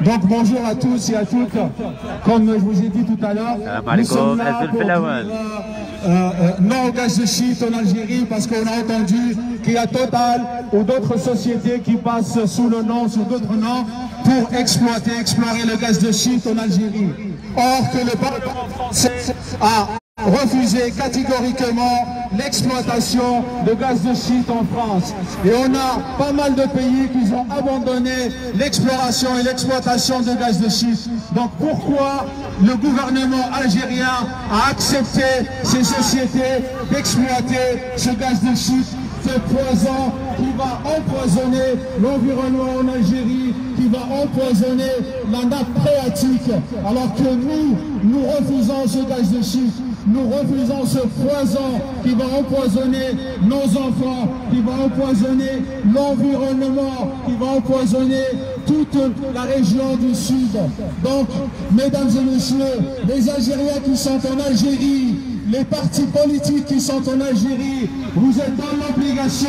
Donc bonjour à tous et à toutes. Comme je vous ai dit tout à l'heure, nous sommes là pour dire non au gaz de schiste en Algérie parce qu'on a entendu qu'il y a Total ou d'autres sociétés qui passent sous d'autres noms pour explorer le gaz de schiste en Algérie. Or que le Parlement français a refusé catégoriquement l'exploitation de gaz de schiste en France. Et on a pas mal de pays qui ont abandonné l'exploration et l'exploitation de gaz de schiste. Donc pourquoi le gouvernement algérien a accepté ces sociétés d'exploiter ce gaz de schiste, ce poison qui va empoisonner l'environnement en Algérie, qui va empoisonner la nappe phréatique, alors que nous refusons ce gaz de schiste. Nous refusons ce poison qui va empoisonner nos enfants, qui va empoisonner l'environnement, qui va empoisonner toute la région du Sud. Donc, mesdames et messieurs, les Algériens qui sont en Algérie, les partis politiques qui sont en Algérie, vous êtes dans l'obligation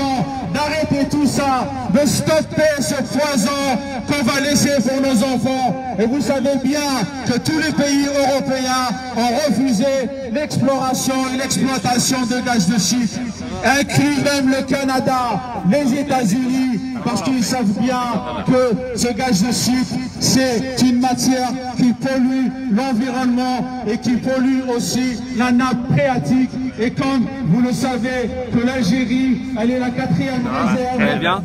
d'arrêter tout ça, de stopper ce poison qu'on va laisser pour nos enfants. Et vous savez bien que tous les pays européens ont refusé l'exploration et l'exploitation de gaz de schiste, inclus même le Canada, les États-Unis, parce qu'ils savent bien que ce gaz de schiste, c'est une matière qui pollue l'environnement et qui pollue aussi la nappe phréatique. Et comme vous le savez, que l'Algérie, elle est la 4e réserve. Très bien,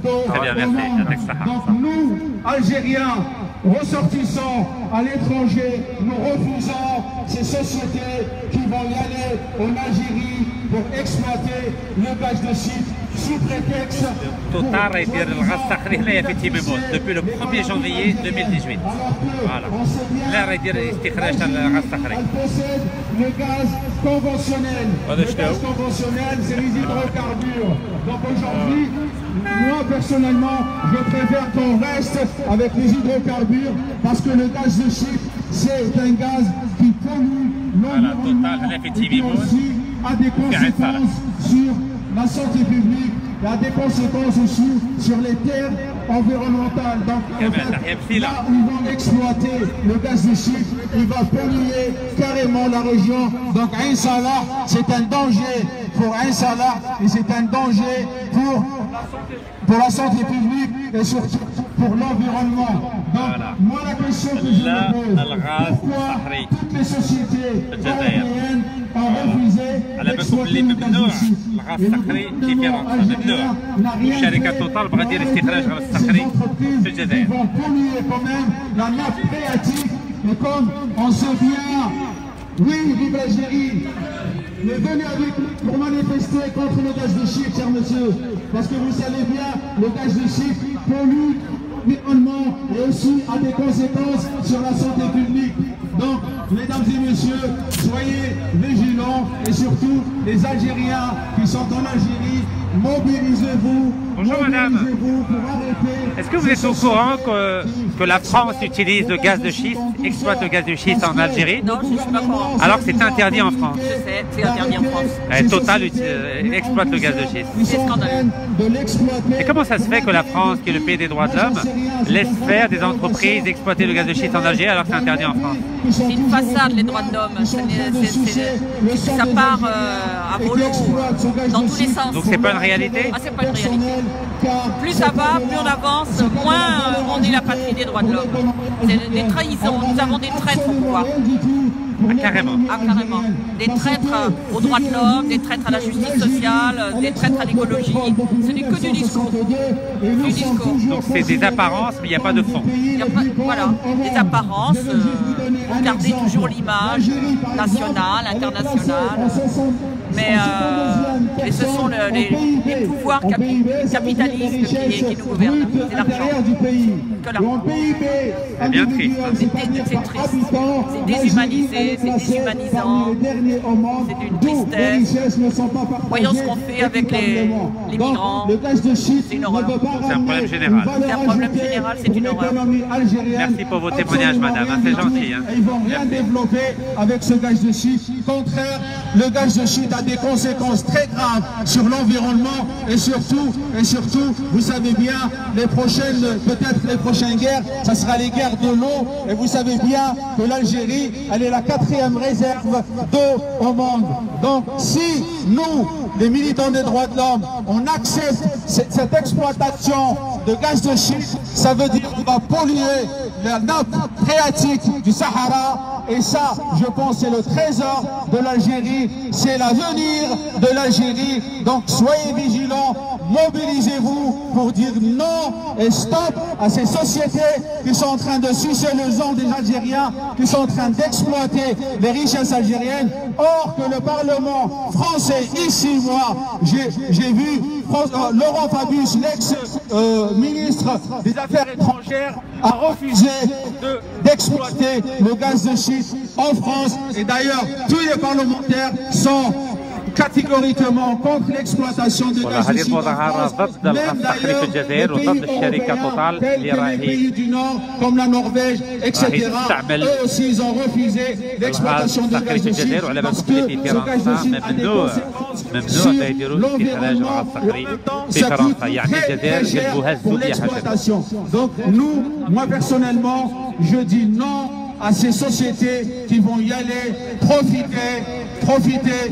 merci. Donc nous, Algériens, ressortissants à l'étranger, nous refusons ces sociétés qui vont y aller en Algérie pour exploiter le gaz de schiste sous prétexte... Total يدير الغاز الصخري هنايا في تيميموت depuis le 1er janvier 2018. Voilà. لا راه يدير استخراج تاع الغاز الصخري. Le gaz conventionnel. Le gaz conventionnel, c'est les hydrocarbures. Donc aujourd'hui, moi personnellement, je préfère qu'on reste avec les hydrocarbures parce que le gaz de schiste, c'est un gaz qui pollue l'environnement et qui aussi a des conséquences sur la santé publique, il y a des conséquences aussi sur les terres environnementales. Donc, en fait, là où ils vont exploiter le gaz de schiste, il va polluer carrément la région. Donc, Ain Salah, c'est un danger pour Ain Salah et c'est un danger pour la santé publique et surtout pour l'environnement. Donc, moi, la question que je me pose, pourquoi toutes les sociétés européennes ont refusé d'exploiter le gaz de schiste? الغاز الصخري ديفيرون ممنوع وشركة توتال بغا دير استخراج غاز الصخري في الجزائر. Et comme on sait bien, oui, vive l'Algérie, mais venez avec pour manifester contre le gaz de schiste, cher monsieur, parce que vous savez bien, le gaz de schiste pollue l'environnement et aussi a des conséquences sur la santé publique. Donc, mesdames et messieurs, soyez vigilants et surtout les Algériens qui sont en Algérie, mobilisez-vous. Bonjour madame. Est-ce que vous êtes au courant que la France utilise le gaz de schiste, exploite le gaz de schiste en Algérie? Non, je ne suis pas courant. Alors que c'est interdit en France. Je sais, c'est interdit en France. Total exploite le gaz de schiste. C'est scandaleux. Et comment ça se fait que la France, qui est le pays des droits de l'homme, laisse faire des entreprises exploiter le gaz de schiste en Algérie alors que c'est interdit en France? C'est une façade, les droits de l'homme. Ça part à volo dans tous les sens. Donc c'est pas une réalité? Ah, c'est pas une réalité. Plus ça va, plus on avance, moins on est la patrie des droits de l'homme. C'est des trahisons. Nous avons des traîtres au pouvoir. Ah, carrément. Ah, carrément. Des traîtres aux droits de l'homme, des traîtres à la justice sociale, des traîtres à l'écologie. Ce n'est que du discours. Du discours. Donc c'est des apparences, mais il n'y a pas de fond. Voilà, des apparences. Pour garder toujours l'image nationale, internationale. Mais ce sont les pouvoirs capitalistes qui nous gouvernent. C'est l'argent. Que l'argent. C'est bien triste. C'est triste. C'est déshumanisé, c'est déshumanisant. C'est une tristesse. Voyons ce qu'on fait avec les migrants. C'est une horreur. C'est un problème général. C'est un problème général, c'est une horreur. Merci pour vos témoignages, madame. C'est gentil. Hein. Ils vont rien développer avec ce gaz de schiste. Au contraire, le gaz de schiste a des conséquences très graves grave sur l'environnement et surtout, vous savez bien, peut-être les prochaines guerres, ça sera les guerres de l'eau. Et vous savez bien que l'Algérie, elle est la 4e réserve d'eau au monde. Donc, si nous, les militants des droits de l'homme, on accepte cette exploitation de gaz de schiste, ça veut dire qu'on va polluer la nappe phréatique du Sahara. Et ça, je pense, c'est le trésor de l'Algérie, c'est l'avenir de l'Algérie. Donc soyez vigilants, mobilisez-vous pour dire non et stop à ces sociétés qui sont en train de sucer le sang des Algériens, qui sont en train d'exploiter les richesses algériennes. Or que le Parlement français, ici, moi, j'ai vu Laurent Fabius, l'ex-ministre des Affaires étrangères, a refusé d'exploiter le gaz de schiste en France. Et d'ailleurs, tous les parlementaires sont catégoriquement contre l'exploitation de gaz de schiste. Même d'ailleurs, les pays du Nord, comme la Norvège, etc., eux aussi, ils ont refusé l'exploitation de gaz de schiste parce que ce gaz de schiste a des conséquences sur l'environnement. Ça coûte très, très cher pour l'exploitation. Donc nous, moi personnellement, je dis non à ces sociétés qui vont y aller profiter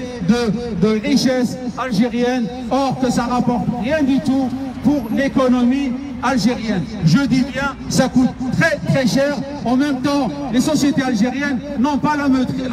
de richesses algériennes, or que ça rapporte rien du tout pour l'économie algérienne. Je dis bien, ça coûte très très cher. En même temps, les sociétés algériennes n'ont pas la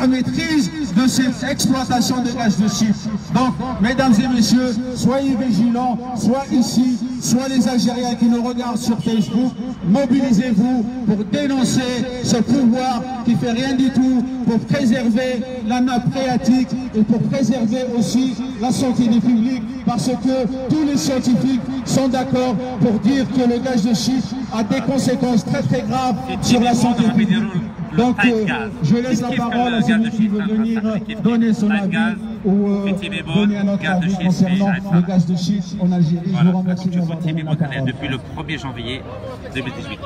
maîtrise de cette exploitation de gaz de schiste. Donc, mesdames et messieurs, soyez vigilants, soit ici, soit les Algériens qui nous regardent sur Facebook, mobilisez-vous pour dénoncer ce pouvoir qui fait rien du tout pour préserver la nappe phréatique et pour préserver aussi la santé du public, parce que tous les scientifiques sont d'accord pour dire que le gaz de schiste a des conséquences très très graves sur la santé publique. Donc je laisse la parole à celui qui veut venir donner son avis ou donner un autre avis concernant le gaz de schiste en Algérie. Je vous remercie de m'avoir donné la parole. Depuis le 1er janvier 2018.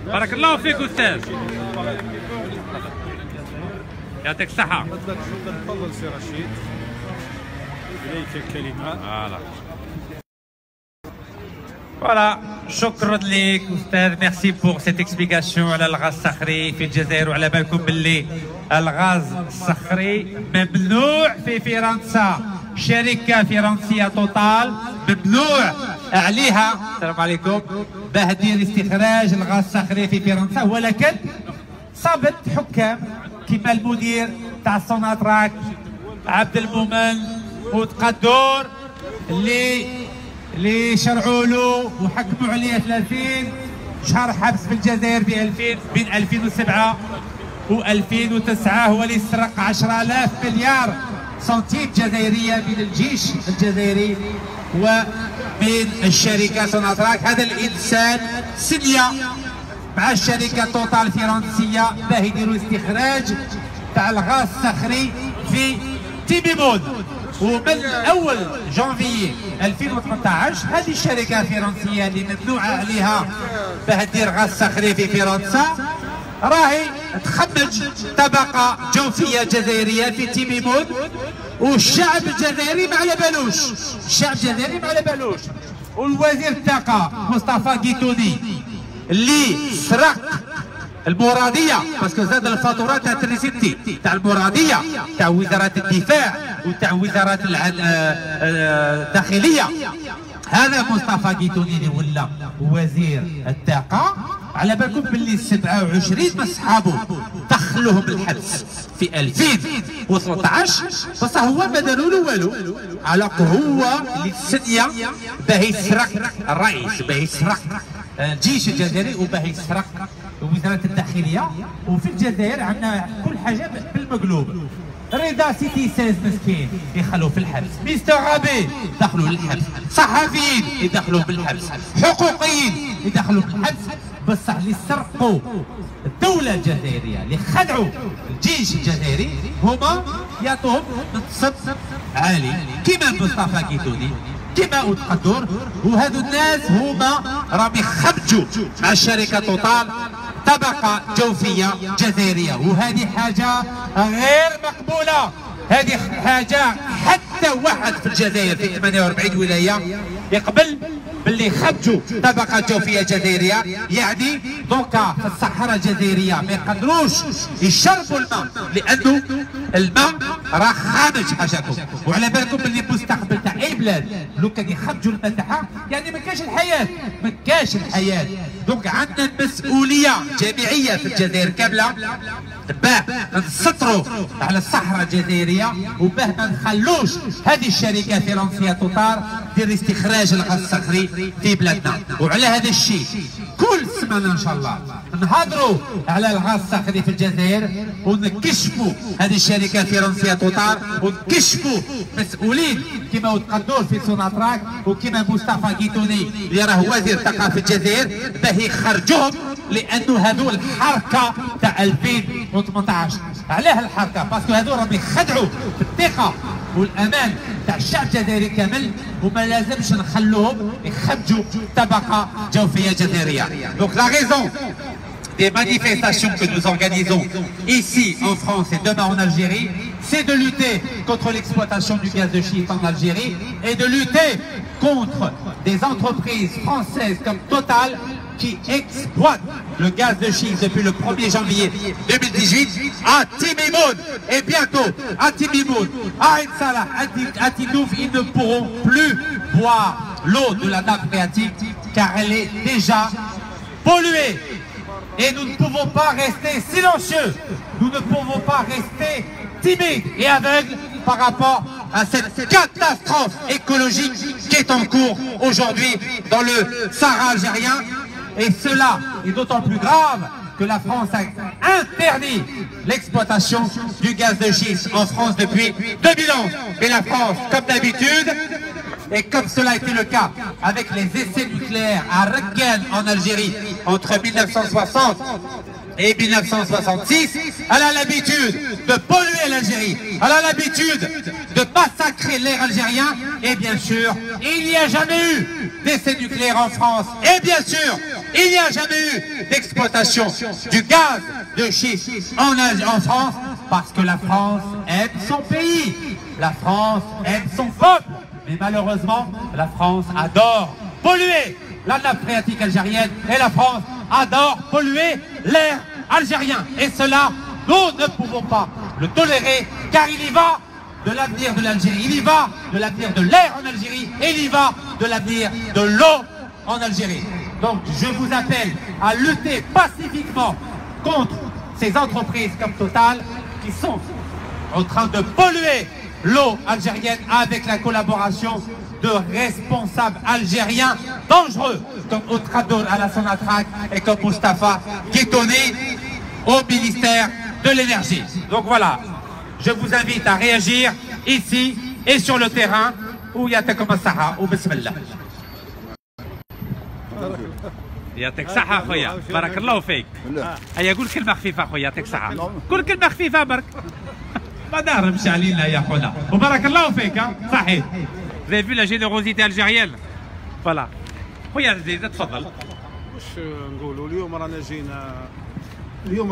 Barakallahu fik Oustaz. يعطيك الصحة. تفضل سي رشيد. إليك الكلمة. Voilà, شكرا لك أستاذ. ميرسي بور سيت اكسبليكاسيون على الغاز الصخري في الجزائر. وعلى بالكم باللي الغاز الصخري ممنوع في فرنسا. شركة فرنسية توتال ممنوع عليها، السلام عليكم، باه دير استخراج الغاز الصخري في فرنسا، ولكن صابت حكام كيما المدير تاع السوناتراك عبد المؤمن وتقدور اللي شرعوا له وحكموا عليه 30 شهر حبس في الجزائر بين 2007 و2009. هو اللي سرق 10,000 مليار سنتيم جزائريه من الجيش الجزائري ومن الشركه سوناتراك. هذا الانسان سنيه مع الشركه توتال الفرنسيه باه يديروا استخراج تاع الغاز الصخري في تيبيمون. ومن اول جانفي 2018 هذه الشركه الفرنسيه اللي ممنوعه عليها باه دير غاز صخري في فرنسا راهي تخمج طبقه جوفيه جزائريه في تيبيمون، والشعب الجزائري ما على بالوش، الشعب الجزائري ما على بالوش. والوزير الطاقه مصطفى قيتوني اللي سرق المراديه، باسكو زاد الفاتورات تاع تريسيتي تاع المراديه تاع وزاره الدفاع وتاع وزاره الداخليه. هذا مصطفى قيتوني اللي ولا وزير الطاقه. على بالكم باللي 27 من صحابه دخلوهم الحبس في 2013، بصح هو ما داروا له والو. علاق هو اللي سنيه باه يسرق الرئيس، باه يسرق الجيش الجزائري، وباه يسرق وزاره الداخليه. وفي الجزائر عندنا كل حاجه بالمقلوب. رضا سيتي 16 مسكين يخلوه في الحبس، مستر غابي دخلوا للحبس، صحفيين يدخلوا بالحبس، حقوقيين يدخلوا بالحبس. بصح اللي سرقوا الدوله الجزائريه، اللي خدعوا الجيش الجزائري، هما يعطوهم منصب عالي كيما مصطفى قيتوني كيما وتقدور. وهذو الناس هما راهم يخمجوا مع الشركه توتال طبقه جوفيه جزائريه، وهذه حاجه غير مقبوله. هذه حاجه حتى واحد في الجزائر في 48 ولايه يقبل باللي خرجوا طبقه جوفيه جزائريه، يعني دونك في الصحراء الجزائريه ما يقدروش يشربوا الماء لانه الماء راه خارج حاجاتهم. وعلى بالكم باللي المستقبل تاع اي بلاد لو كان يخرجوا الماء تاعها يعني ما كاش الحياه، ما كاش الحياه. دونك عندنا مسؤوليه جماعيه في الجزائر كامله باه نسطروا على الصحراء الجزائريه وباه ما نخلوش هذه الشركه فرنسيه توتال دير استخراج الغاز الصخري في بلادنا. وعلى هذا الشيء كل سمانه ان شاء الله نهضروا على الغاز الصخري في الجزائر ونكشفوا هذه الشركه الفرنسيه توتال ونكشفوا مسؤولين كما تقدور في سوناتراك وكما مصطفى كيتوني اللي راه وزير الثقافه في الجزائر باه يخرجوهم، لانه هذو الحركه تاع 2018. علاه الحركه؟ باسكو هذو راهم يخدعوا في الثقه والامان تاع الشعب الجزائري كامل، وما لازمش نخلوهم يخرجوا طبقه جوفيه جزائريه. Donc la raison des manifestations que nous organisons ici en France et demain en Algérie, c'est de lutter contre l'exploitation du gaz de schiste en Algérie et de lutter contre des entreprises françaises comme Total qui exploitent le gaz de schiste depuis le 1er janvier 2018 à Timimoun et bientôt à Timimoun, à Ain Salah, à Tindouf. Ils ne pourront plus boire l'eau de la nappe phréatique car elle est déjà polluée. Et nous ne pouvons pas rester silencieux, nous ne pouvons pas rester timides et aveugles par rapport à cette catastrophe écologique qui est en cours aujourd'hui dans le Sahara algérien. Et cela est d'autant plus grave que la France a interdit l'exploitation du gaz de schiste en France depuis 2011. Et la France, comme d'habitude, et comme cela a été le cas avec les essais nucléaires à Rakken en Algérie entre 1960 et 1966, elle a l'habitude de polluer l'Algérie, elle a l'habitude de massacrer l'air algérien. Et bien sûr, il n'y a jamais eu d'essais nucléaires en France. Et bien sûr, il n'y a jamais eu d'exploitation du gaz de schiste en France, parce que la France aime son pays, la France aime son peuple. Mais malheureusement, la France adore polluer la nappe phréatique algérienne et la France adore polluer l'air algérien. Et cela, nous ne pouvons pas le tolérer, car il y va de l'avenir de l'Algérie, il y va de l'avenir de l'air en Algérie et il y va de l'avenir de l'eau en Algérie. Donc je vous appelle à lutter pacifiquement contre ces entreprises comme Total qui sont en train de polluer l'eau algérienne avec la collaboration de responsables algériens dangereux comme Outradour à la Sonatrach et comme Mustapha Guitoni au ministère de l'énergie. Donc voilà, je vous invite à réagir ici et sur le terrain où يعطيكم الصحة وبسم الله. يعطيك صحة خويا، بارك الله فيك. هيا قول كلمة خفيفة خويا، يعطيك صحة. قول كلمة خفيفة برك. ما دارمش علينا يا خونا، وبارك الله فيك. صحيح. Vous avez vu la générosité algérienne? Voilà. خويا زيد تفضل. واش نقولوا اليوم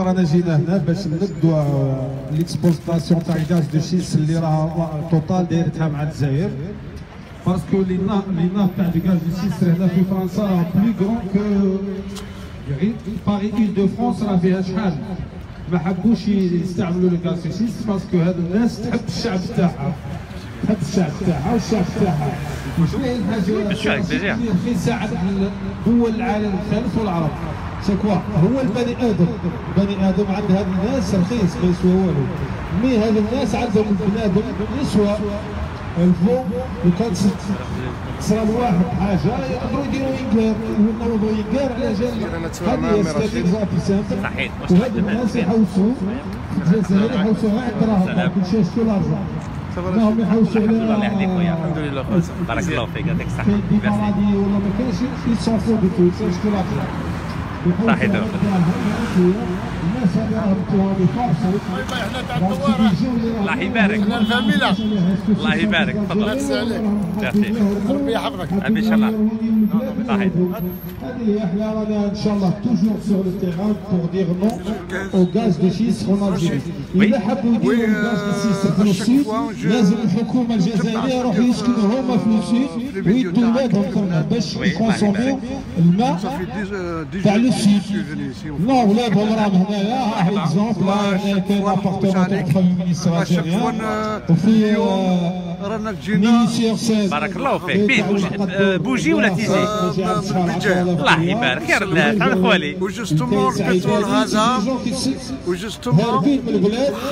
رانا جينا هنا باش نبدوا ليكسبورتاسيون تاع الغاز دو شيست اللي راه توتال دايرتها مع الجزائر. باسكو لي ناف تاع الغاز دو شيست هنا في فرنسا راه بلي كرون كو باري إيل دو فرونس راه فيها شحال. ما حبوش يستعملوا الغاز دو شيست باسكو هاد الناس تحب الشعب تاعها. تحب الشعب تاعها والشعب تاعها. وشنو هي الحاجه اللي يساعد دول العالم الثالث والعرب؟ شكوى هو البني ادم عند هاد الناس رخيص ما يسوى والو، مي هاد الناس عندهم البنادم يسوى الفو. وكان صرا الواحد حاجه يقدروا يديروا ينكار ينوضوا ينكار على جال هذه استاتيزاتي سامبل. صحيح. وهاد الناس يحوسوا في الجزائر يحوسوا غير الدراهم كل شيء شتو الارجع. راهم يحوسوا على الله يحييك خويا. الحمد لله بارك الله فيك، يعطيك الصحة. في فرادي ولا ما كانش يسونفو دو تو شتو الارجع. صحيح. الله يبارك الله يبارك تفضل ربي يحفظك ان شاء الله صحيح هذه احنا رانا ان شاء الله توجور سور لو تيران بور دير نو او غاز دو شيست اون الجيري اذا حبوا يديروا الغاز دو شيست في السود لازم الحكومه الجزائريه يروحوا يسكنوا هما في السود ويدوا ولادهم كنا باش يكونسوميو الماء تاع لو سود نو ولادهم راهم هنايا اكزومبل هنا كاين ابارتمون تاع الفامي مينيستر الجيريان وفي رانا جينا بارك الله فيك بيه بوجي ولا تيجي الله يبارك خير الناس على خوالي وجوستومون البترول هذا وجوستومون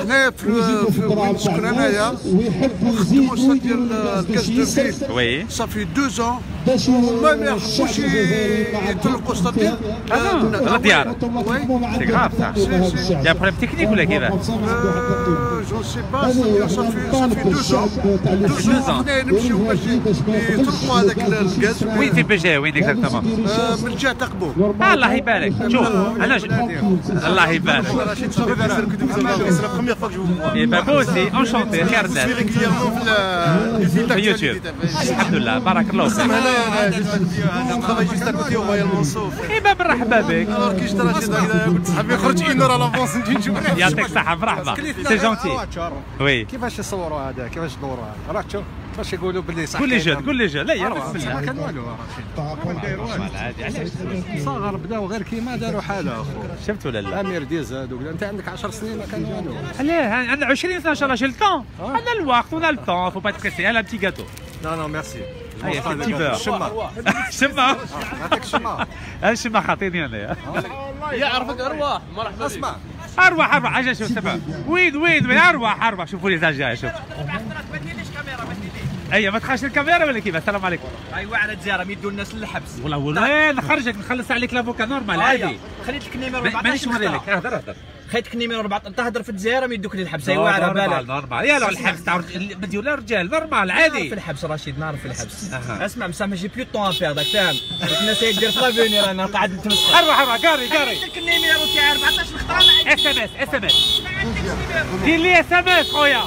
حنا في نسكن انايا نخدموا صدير الكاس دو فيل وي صافي 2 ans ما يحبوش يطلقوا صدير الديار سي غراف صح يا بروبليم تكنيك ولا كيفاش جو سي با صافي 2 ans حنا نمشيو باش يطلقوا هذاك الغاز وين في بجا وين اكزاكتومون من جهه تقبو الله يبارك شوف انا الله يبارك بابوسي انشونتي خير الناس في يوتيوب الحمد لله بارك الله فيك ايوا مرحبا بك حبي يخرج اينور على لافونس نجي نشوف يعطيك الصحة مرحبا سي جونتي وي كيفاش يصوروا هذا كيفاش يدوروا هذا راك تشوف باش يقولوا باللي صح قول لي جا لا يا بسم ما كان والو عادي علاش صغر بداو غير كيما داروا حاله اخو شفت ولا لا امير ديز هذوك انت عندك 10 سنين ما كان والو علاه عندنا 20 سنه ان شاء الله جي الطون عندنا الوقت ونا الطون فو با تريسي انا بتي جاتو نو ميرسي هيا في بتي بور شما شما عندك شما الشما خاطيني انايا يعرفك ارواح مرحبا اسمع ارواح اجا شوف سبع وين ارواح شوفوا لي زاجا شوف ايوه ما تخافش الكاميرا ولا كيف السلام عليكم ايوا على الجزيره يدوا الناس للحبس والله نخرجك نخلص عليك لافوكا نورمال عادي خليت لك النيميرو 14 مانيش نوري لك هضر خليت لك النيميرو 14 تهضر في الجزيره ما يدوك للحبس ايوا على بالك نورمال يا لو الحبس تاع بديو لا رجال نورمال عادي في الحبس رشيد نعرف في الحبس اسمع مسامح جي بلو طون افير داك فاهم الناس يدير في لافونير انا قاعد نتمسخر اروح قاري لك النيميرو تاع 14 نختار اس ام اس دير لي اس ام اس خويا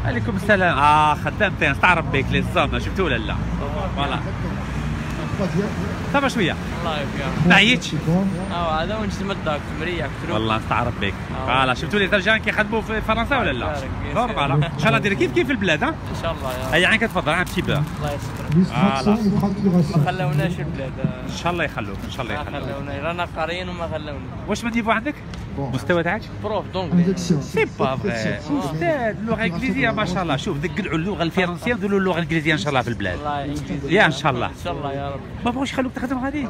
عليكم السلام خدامتين استعرف بك لي الزامه شفتوا ولا لا فوالا صافا شويه الله يبقى ما عييتش هذا ونجم الداك مريح والله نستعرف بك فوالا شفتوا لي ترجان كيخدموا في فرنسا ولا لا نورمال ان شاء الله دير كيف البلاد ان شاء الله يا هيا عينك تفضل عن بتي بو الله يستر ما خلوناش البلاد ان شاء الله يخلوك ان شاء الله يخلونا رانا قاريين وما خلونا واش من نيفو عندك المستوى تاعك بروف دونجلي سي با فري استاذ اللغه الانجليزيه ما شاء الله شوف ذكروا اللغه الفرنسيه نديروا اللغه الانجليزيه ان شاء الله في البلاد يا ان شاء الله ان شاء الله يا رب ما بغوش يخلوك تخدم غادي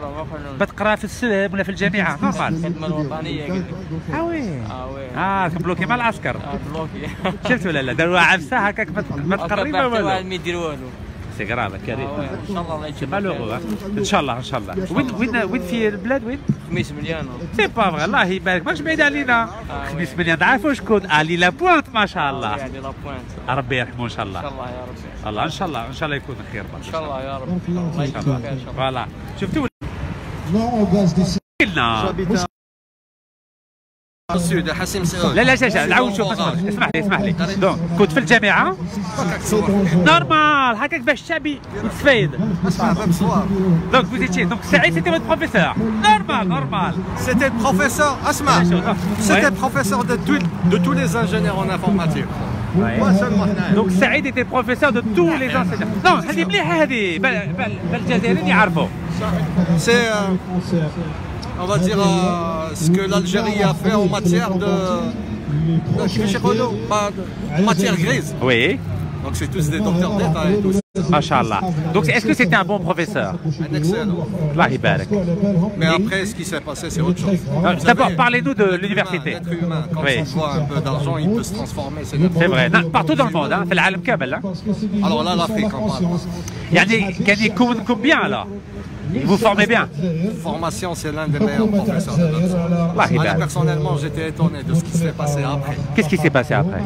بتقرا في السلام ولا في الجامعه نورمال الخدمه الوطنيه قلت وي كبلوكي مع العسكر بلوكي شفت ولا لا داروا عفسه هكاك ما تقري ما والو ما يدير والو سي غراف كريم ان شاء الله الله يجيب مالوغو ان شاء الله وين في البلاد وين خميس مليون سي با فري الله يبارك ماكش بعيد علينا خميس مليون تعرفوا شكون علي لابوانت ما شاء الله علي لابوانت ربي يرحمه ان شاء الله ان شاء الله يا ربي الله ان شاء الله يكون خير ان شاء الله يا رب الله يجزاك خير ان شاء الله فوالا شفتوا Non, السود حسيم سعود لا شاشة نعاود شوف اسمح لي دونك كنت في الجامعة نورمال هكاك باش الشعبي يتفايد دونك vous étiez donc Saïd c'était votre professeur normal C'était le professeur Asma. C'était le professeur de tous les ingénieurs en informatique. Moi seulement. Donc Saïd était professeur de tous les enseignants. Non, هذه مليحة هذه بالجزائريين يعرفوا. C'est on va dire ce que l'Algérie a fait en matière de en matière grise. Oui. Donc c'est tous des docteurs d'État et tout. Machallah. Donc est-ce que c'était un bon professeur? Un excellent. Allah يبارك. Mais après ce qui s'est passé c'est autre chose. D'abord parlez-nous de l'université. L'être humain, quand on voit un peu d'argent, il peut se transformer. C'est vrai. Partout dans le monde, في العالم كامل. Alors là l'Afrique en parle. يعني كان يكون combien alors? Vous formez bien. Formation, c'est l'un des meilleurs professeurs de notre zone. Moi, personnellement, j'étais étonné de ce qui s'est passé après. Qu'est-ce qui s'est passé après?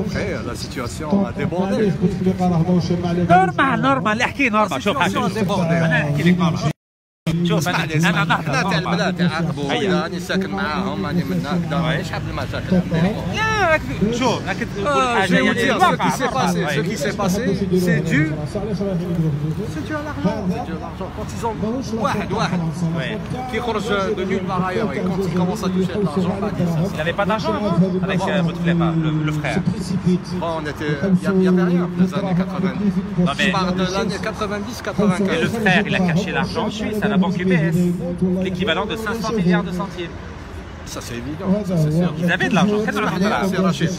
Après, la situation a débordé. نورمال احكي نورمال. شوف انا احكي لك نورمال. شوف انا نحن تاع البلاد تعاقبوا راني ساكن معاهم راني من هكذا شحال من المشاكل. لا شوف راك تقول حاجه يعني الواقع. Ce qui s'est passé, c'est dû à l'argent. Quand ils ont واحد qui خرج de nulle part ailleurs et quand il commence à toucher de l'argent, il n'avait pas d'argent avec Bouteflika, le frère. Bon, il n'y avait rien dans les années 90. Je parle de l'année 90-95. Et le frère, il a caché l'argent en Suisse à la banque UBS, l'équivalent de 500 milliards de centimes. Ça c'est évident, ça c'est sûr. Ils avaient de l'argent. C'est Rachid.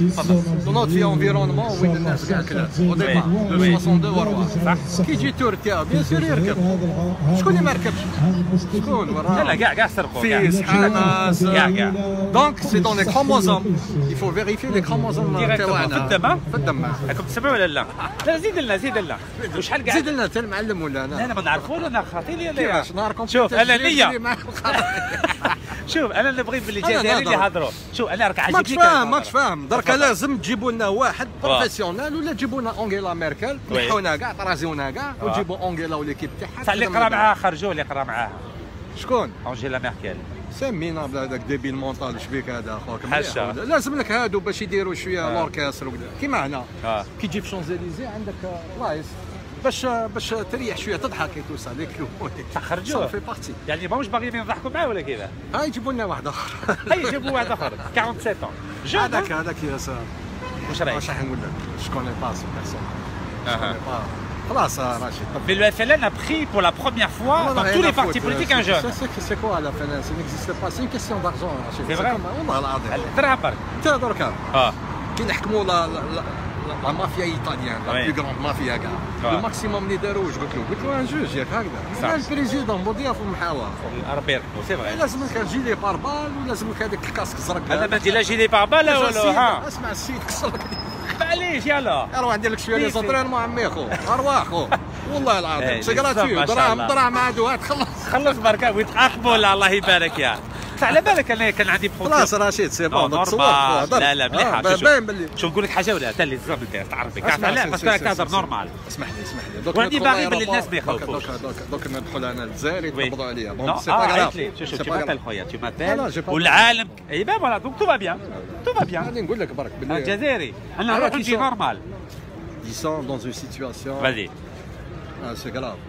Dans notre environnement, وين الناس كاع كلات. Au départ, de 62 وروا. كي يجي تركيا بيان سور يركب. شكون اللي ما ركبش؟ شكون وراه؟ لا كاع سرقوا. فيس حماس كاع. Donc c'est dans les chromosomes. Il faut vérifier les chromosomes تاعنا. في الدم؟ في الدم. راكم تسمعوا ولا لا؟ لا زيد لنا. وشحال كاع؟ زيد لنا حتى المعلم ولا انا؟ لا ما نعرفوا ولا خاطي لي كيفاش نهاركم؟ شوف انا ليا. شوف انا نبغي بالجزائري اللي يهضروا. شوف انا راك عاجبني. ماكش فاهم درك لازم تجيبوا لنا واحد بروفيسيونيل ولا تجيبوا لنا انجيلا ميركل نحونا كاع طرازيونا كاع وتجيبوا انجيلا وليكيب تاعها. صح اللي قرا معاها خرجوا اللي قرا معاها. شكون؟ انجيلا ميركل. سمينا بلا هذاك ديبيل مونطال شبيك هذا اخوك حاشا. لازم لك هادو باش يديروا شويه لوركستر وكذا كيما هنا كي تجي في شونزيليزي عندك بلايص باش تريح شويه تضحك تو سا ليك خرجوه في بارتي يعني ماهوش باغيين يضحكوا معاه ولا كذا. هاي يجيبوا لنا واحد اخر. هاي يجيبوا واحد اخر 47 ans. هذاك يا سا واش رايك؟ واش راح نقول لك جو كوني با سو بيرسون. خلاص راشد. Mais le FLN a pris pour la première fois dans tous les partis politiques un jeune. C'est quoi la FLN? Ça n'existe pas. C'est une question d'argent. C'est vrai. والله العظيم. الدرهم برك. تا دركا. كي نحكموا la mafia italienne, la plus grande mafia كاع. Le maximum اللي داروه قلت له ان جوج ياك هكذا. البريزيدون بوديا في المحاور. الاربير سي فري. لازم لك جيلي باربال ولازم لك هذاك الكاسك الزرق. هذا ما ندير لا جيلي باربال ولا ها. اسمع السيد كسرك. معليش يلا. اروح ندير لك شويه لي زونترينمون عمي خو. ارواح خو. والله العظيم سي غراتوي دراهم عادوا خلص بركه ويتعاقبوا الله يبارك يا. على بالك انا كان عندي بروبليم. خلاص رشيد سي بون لا مليحه. باين باللي شوف نقول لك حاجه ولا انت اللي تزرب انت تعرفي كاع لا بس كادر نورمال. اسمح لي وعندي باغي باللي الناس ما يخوفوش. دوك ندخل انا للجزائر يتقبضوا عليا بون سي با غراف. شوف تو مابيل خويا تو مابيل والعالم اي بان فوالا دونك تو با بيان غادي نقول لك برك باللي الجزائري انا نروح نجي نورمال. Ils sont dans une situation. Vas-y. C'est grave,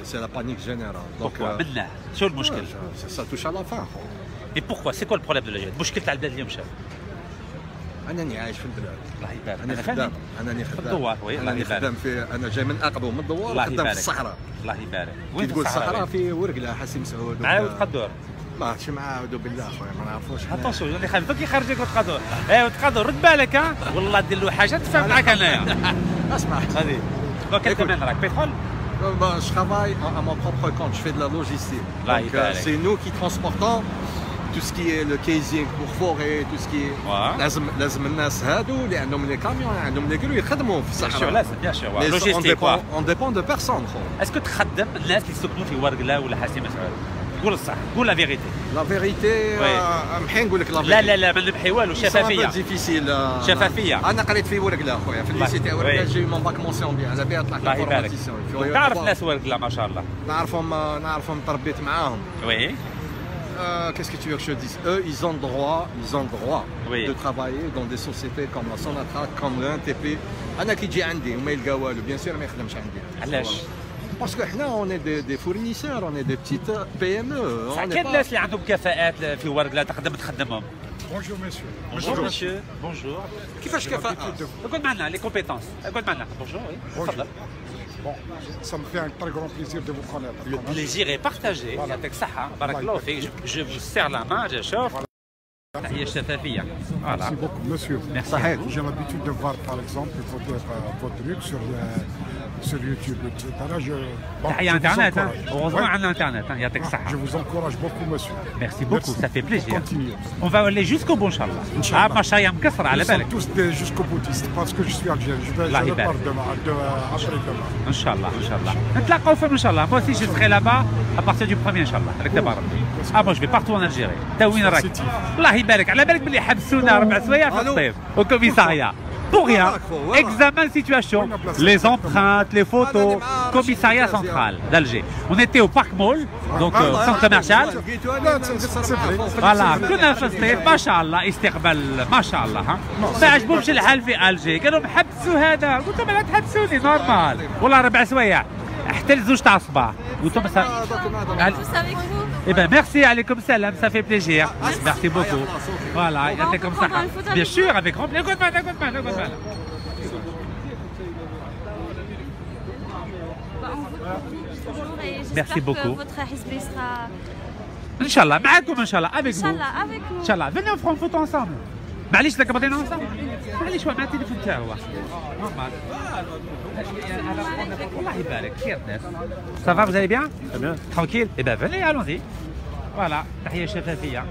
c'est la panique générale. Pourquoi بالله شو المشكل؟ Ça touche à la fin. Et pourquoi? C'est quoi le problème de la Algérie? المشكل تاع البلاد اليوم شاف. أنني عايش في البلاد. الله يبارك. أنا خدام. أنني خدام. الدوار وي الله يبارك. خدام في أنا جاي من أقبو من الدوار وخدام في الصحراء. الله يبارك. وين تقول الصحراء في ورقلة حسيم سعود. معاود قدور. ما عرفتش معاودوا بالله خويا ما نعرفوش. اتونسيون اللي خايف كي يخرجك وتقدر. وتقدر رد بالك ها والله دير له حاجه تفهم معاك انايا. اسمع هذه دونك انت من راك بيدخل؟ Je travaille à mon propre compte, je fais de la logistique. Donc c'est nous qui transportons tout ce qui est le casing pour forêt, tout ce qui est لازم الناس هادو اللي عندهم لي كاميون عندهم لي كيلو يخدموا في الصحراء. لازم بيان سور لوجيستيك. On dépend de personne. اسكو تخدم الناس اللي يسكنوا في ورقله ولا حسيم سعود؟ قول الصح قول لا فيغيتي. لا فيغيتي محي نقول لك لا فيغيتي. لا ما نمحي والو شفافيه. شفافيه. انا قريت في ورقله خويا في الليسي تاع ورقله جي مون باك مونسيون بيان على بها طلعت انفورماتيسيون. تعرف ناس ورقله ما شاء الله. نعرفهم تربيت معاهم. وي. Qu'est-ce que tu veux que je te dise? Eux, ils ont droit de travailler dans des sociétés comme la Sonatrach, comme le NTP. أنا كي يجي عندي وما يلقى والو بيان سور ما يخدمش عندي. علاش؟ Parce que nous, on est des fournisseurs, on est des petites PME. كاين الناس اللي عندهم كفاءات في ورقله تقدم تخدمهم. Bonjour monsieur. Bonjour monsieur. Bonjour. كيفاش كفاءة؟ اقعد معنا لي كومبيتونس. اقعد معنا. Bonjour. تفضل. Bon, ça me fait un très grand plaisir de vous connaître. Le plaisir est partagé. يعطيك صحة. بارك الله فيك. Je vous serre la main, je chauffe. هي الشفافية. Merci beaucoup monsieur. Merci. J'ai l'habitude de voir par exemple vos trucs sur YouTube, etc. Il y a Internet, hein. Heureusement, on a Internet. Il y a Texas. Je vous encourage beaucoup, monsieur. Merci beaucoup, ça fait plaisir. Continuez. On va aller jusqu'au bout, Inch'Allah. Inch'Allah. Ah, Macha, Yamkasra, à la Ils sont balek. tous jusqu'au boutiste, parce que je suis algérien. Je repars après demain. Inch'Allah, Inch'Allah. نتلاقاو فين Inch'Allah. Moi aussi, je serai là-bas à partir du 1er, Inch'Allah. Avec تبارك. Ah, moi, je vais partout en Algérie. تا وين راك؟ الله يبارك. على بالك بلي حبسونا 4 سوايع في الصيف au commissariat. Pour rien. Examen de situation. Les empreintes, les photos. Commissariat central d'Alger. On était au Parc Mall, donc centre commercial. Voilà. كنا في الصيف ما شاء الله استقبال ما شاء الله ها. ما عجبهمش الحال في ألجي. قالوا حبسوا هذا. قلت لهم لا تحبسوني نورمال. والله 4 سوايع. حتى ل2 تاع الصباح. قلت لهم Eh bien, merci, alaykoum salam, ça fait plaisir. Merci beaucoup. Voilà, il a été comme ça. Bien sûr, avec grand plaisir. Écoute-moi. Merci beaucoup. Votre hizbi sera... Inch'Allah, Inch'Allah, avec vous. Avec nous. Inch'Allah, venez on prend une photo ensemble. معليش لك بدينا ensemble. معليش مع التليفون تاعو. نورمال. الله يبارك خير الناس. Ça va, vous allez bien? Très bien. Tranquille? Eh bien, venez, allons-y. Voilà, تحية شفافية.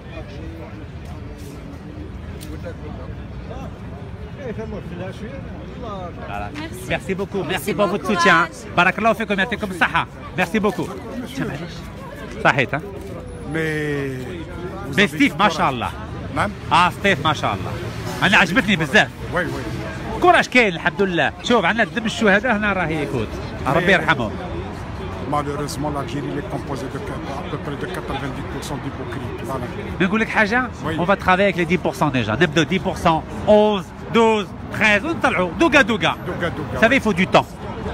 Voilà. Merci beaucoup, merci pour votre soutien. Barakallahu fikum, يعطيكم الصحة. Merci beaucoup. صحيت ها؟ Mais ستيف ما شاء الله. نعم؟ ستيف ما شاء الله. أنا عجبتني بزاف. وي. كوراج كاين الحمد لله. شوف عندنا دم الشهداء هنا راهي يكون. ربي يرحمه. Malheureusement, l'Algérie est composée à peu près de 90% d'hypocrites. Voilà. نقول لك حاجة؟ On va travailler avec les 10% déjà. نبدأ 10%, 11, 12, 13 ونطلعوا دوغا. Vous savez, il faut du temps.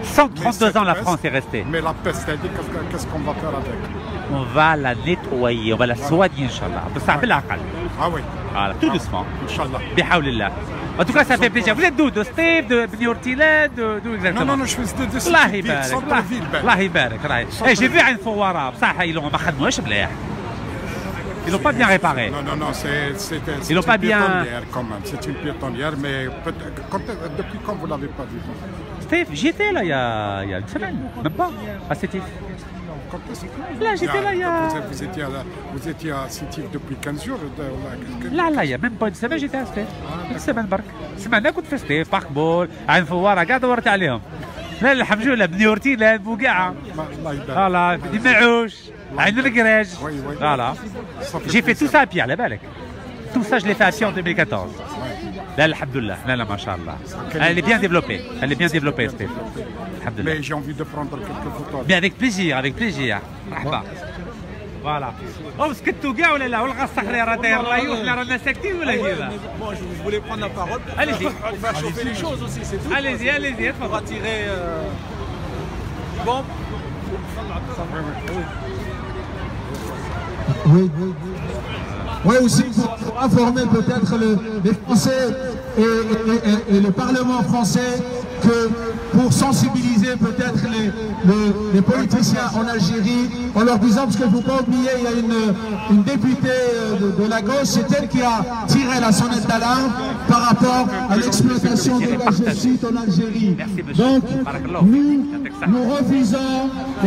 132 ans la France est restée. Mais la peste, qu'est-ce qu'on va faire avec? On va la nettoyer, on va la soigner, Inch'Allah. بصح بالعقل. Ah oui. Voilà, tout doucement. Inch'Allah. بحول الله. En tout cas, ça fait plaisir. Vous êtes d'où? De Steve, de Bniortilet, d'où exactement? Non, je suis de الله يبارك. الله يبارك. Eh, j'ai vu une فوارة بصح ils l'ont ما خدموهاش مليح. Ils l'ont pas bien réparé. Non, c'est ils l'ont pas bien. Quand même. C'est une piétonnière, mais depuis quand vous l'avez pas vu? Steve, j'y étais là il y a une semaine, même pas, à Sétif. Là, j'étais là il y a... Vous étiez à Sétif depuis 15 jours? Là, il y a même pas une semaine, j'étais à Sétif. Une semaine برك. سمعنا كنت في سيتيف بارك بول عين فوارة كاع دورت عليهم. لا الحمد لله بنيورتي لا بوقعة. فوالا بدي معوش عين الكراج. فوالا. J'ai fait tout ça à pied على بالك. Tout ça, je l'ai fait à pied en 2014. Là, alhamdoulilah. Là, mashallah. Elle est bien développée, Steve. Mais j'ai envie de prendre quelques photos. Mais avec plaisir. Rahba. Voilà. Oh, سكتوا كاع ولا لا؟ والغا الصخري راه داير رايو وحنا رانا ساكتين ولا كيفاه؟ Bon, je voulais prendre la parole. Allez-y. Pour faire chauffer les choses aussi, c'est tout. Allez-y. On va tirer. Bon. Oui, aussi pour informer peut-être les Français et le Parlement français que pour sensibiliser peut-être les politiciens en Algérie, en leur disant, parce qu'il ne faut pas oublier, il y a une députée de la gauche, c'est elle qui a tiré la sonnette d'alarme par rapport à l'exploitation des gaz de schiste en Algérie. Donc, nous refusons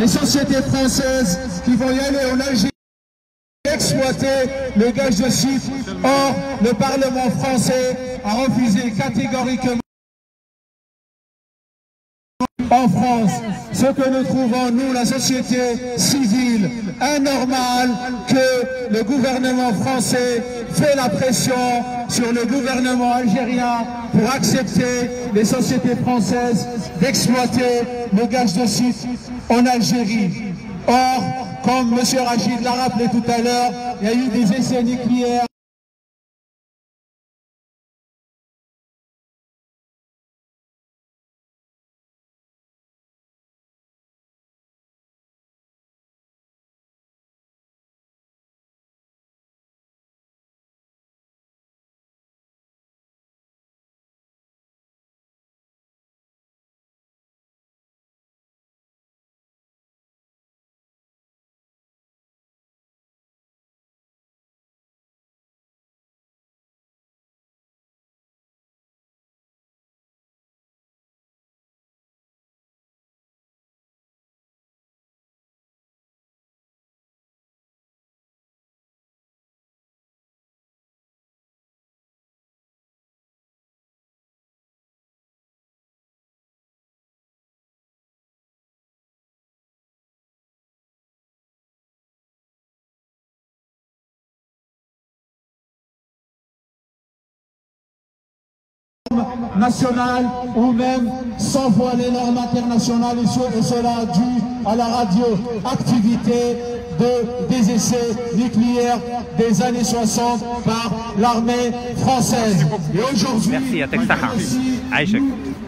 les sociétés françaises qui vont y aller en Algérie exploiter le gaz de schiste. Or, le Parlement français a refusé catégoriquement en France ce que nous trouvons, nous, la société civile, anormal que le gouvernement français fait la pression sur le gouvernement algérien pour accepter les sociétés françaises d'exploiter le gaz de schiste en Algérie. Or, comme M. Rachid l'a rappelé tout à l'heure, il y a eu des essais nucléaires. normes nationales ou même s'envoient les normes internationales et cela dû à la radioactivité des essais nucléaires des années 60 par l'armée française. Et aujourd'hui,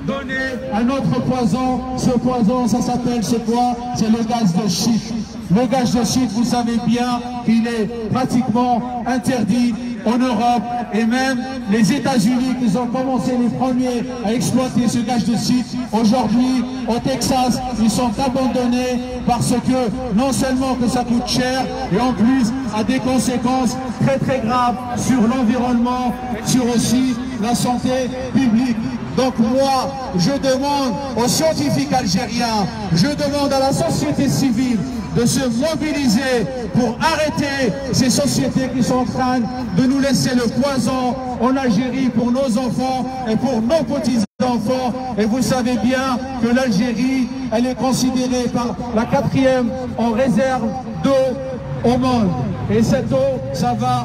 donner un autre poison. Ce poison, ça s'appelle, c'est quoi? C'est le gaz de schiste. Le gaz de schiste, vous savez bien qu'il est pratiquement interdit en Europe et même les États-Unis qui ont commencé les premiers à exploiter ce gaz de schiste. Aujourd'hui, au Texas, ils sont abandonnés parce que non seulement que ça coûte cher et en plus a des conséquences très très graves sur l'environnement, sur aussi la santé publique. Donc moi, je demande aux scientifiques algériens, je demande à la société civile de se mobiliser pour arrêter ces sociétés qui sont en train de nous laisser le poison en Algérie pour nos enfants et pour nos petits-enfants. Et vous savez bien que l'Algérie, elle est considérée par la 4e en réserve d'eau au monde. Et cette eau, ça va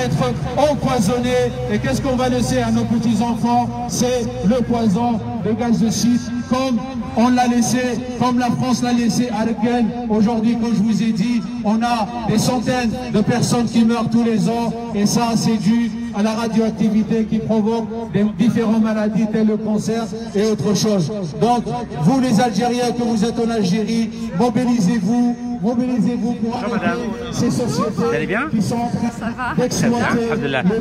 être empoisonné. Et qu'est-ce qu'on va laisser à nos petits-enfants? C'est le poison de gaz de schiste, comme on l'a laissé, comme la France l'a laissé à Arken. Aujourd'hui, comme je vous ai dit, on a des centaines de personnes qui meurent tous les ans. Et ça, c'est dû à la radioactivité qui provoque des différentes maladies telles le cancer et autre chose. Donc, vous les Algériens que vous êtes en Algérie, mobilisez-vous pour arrêter ces sociétés qui sont en train d'exploiter.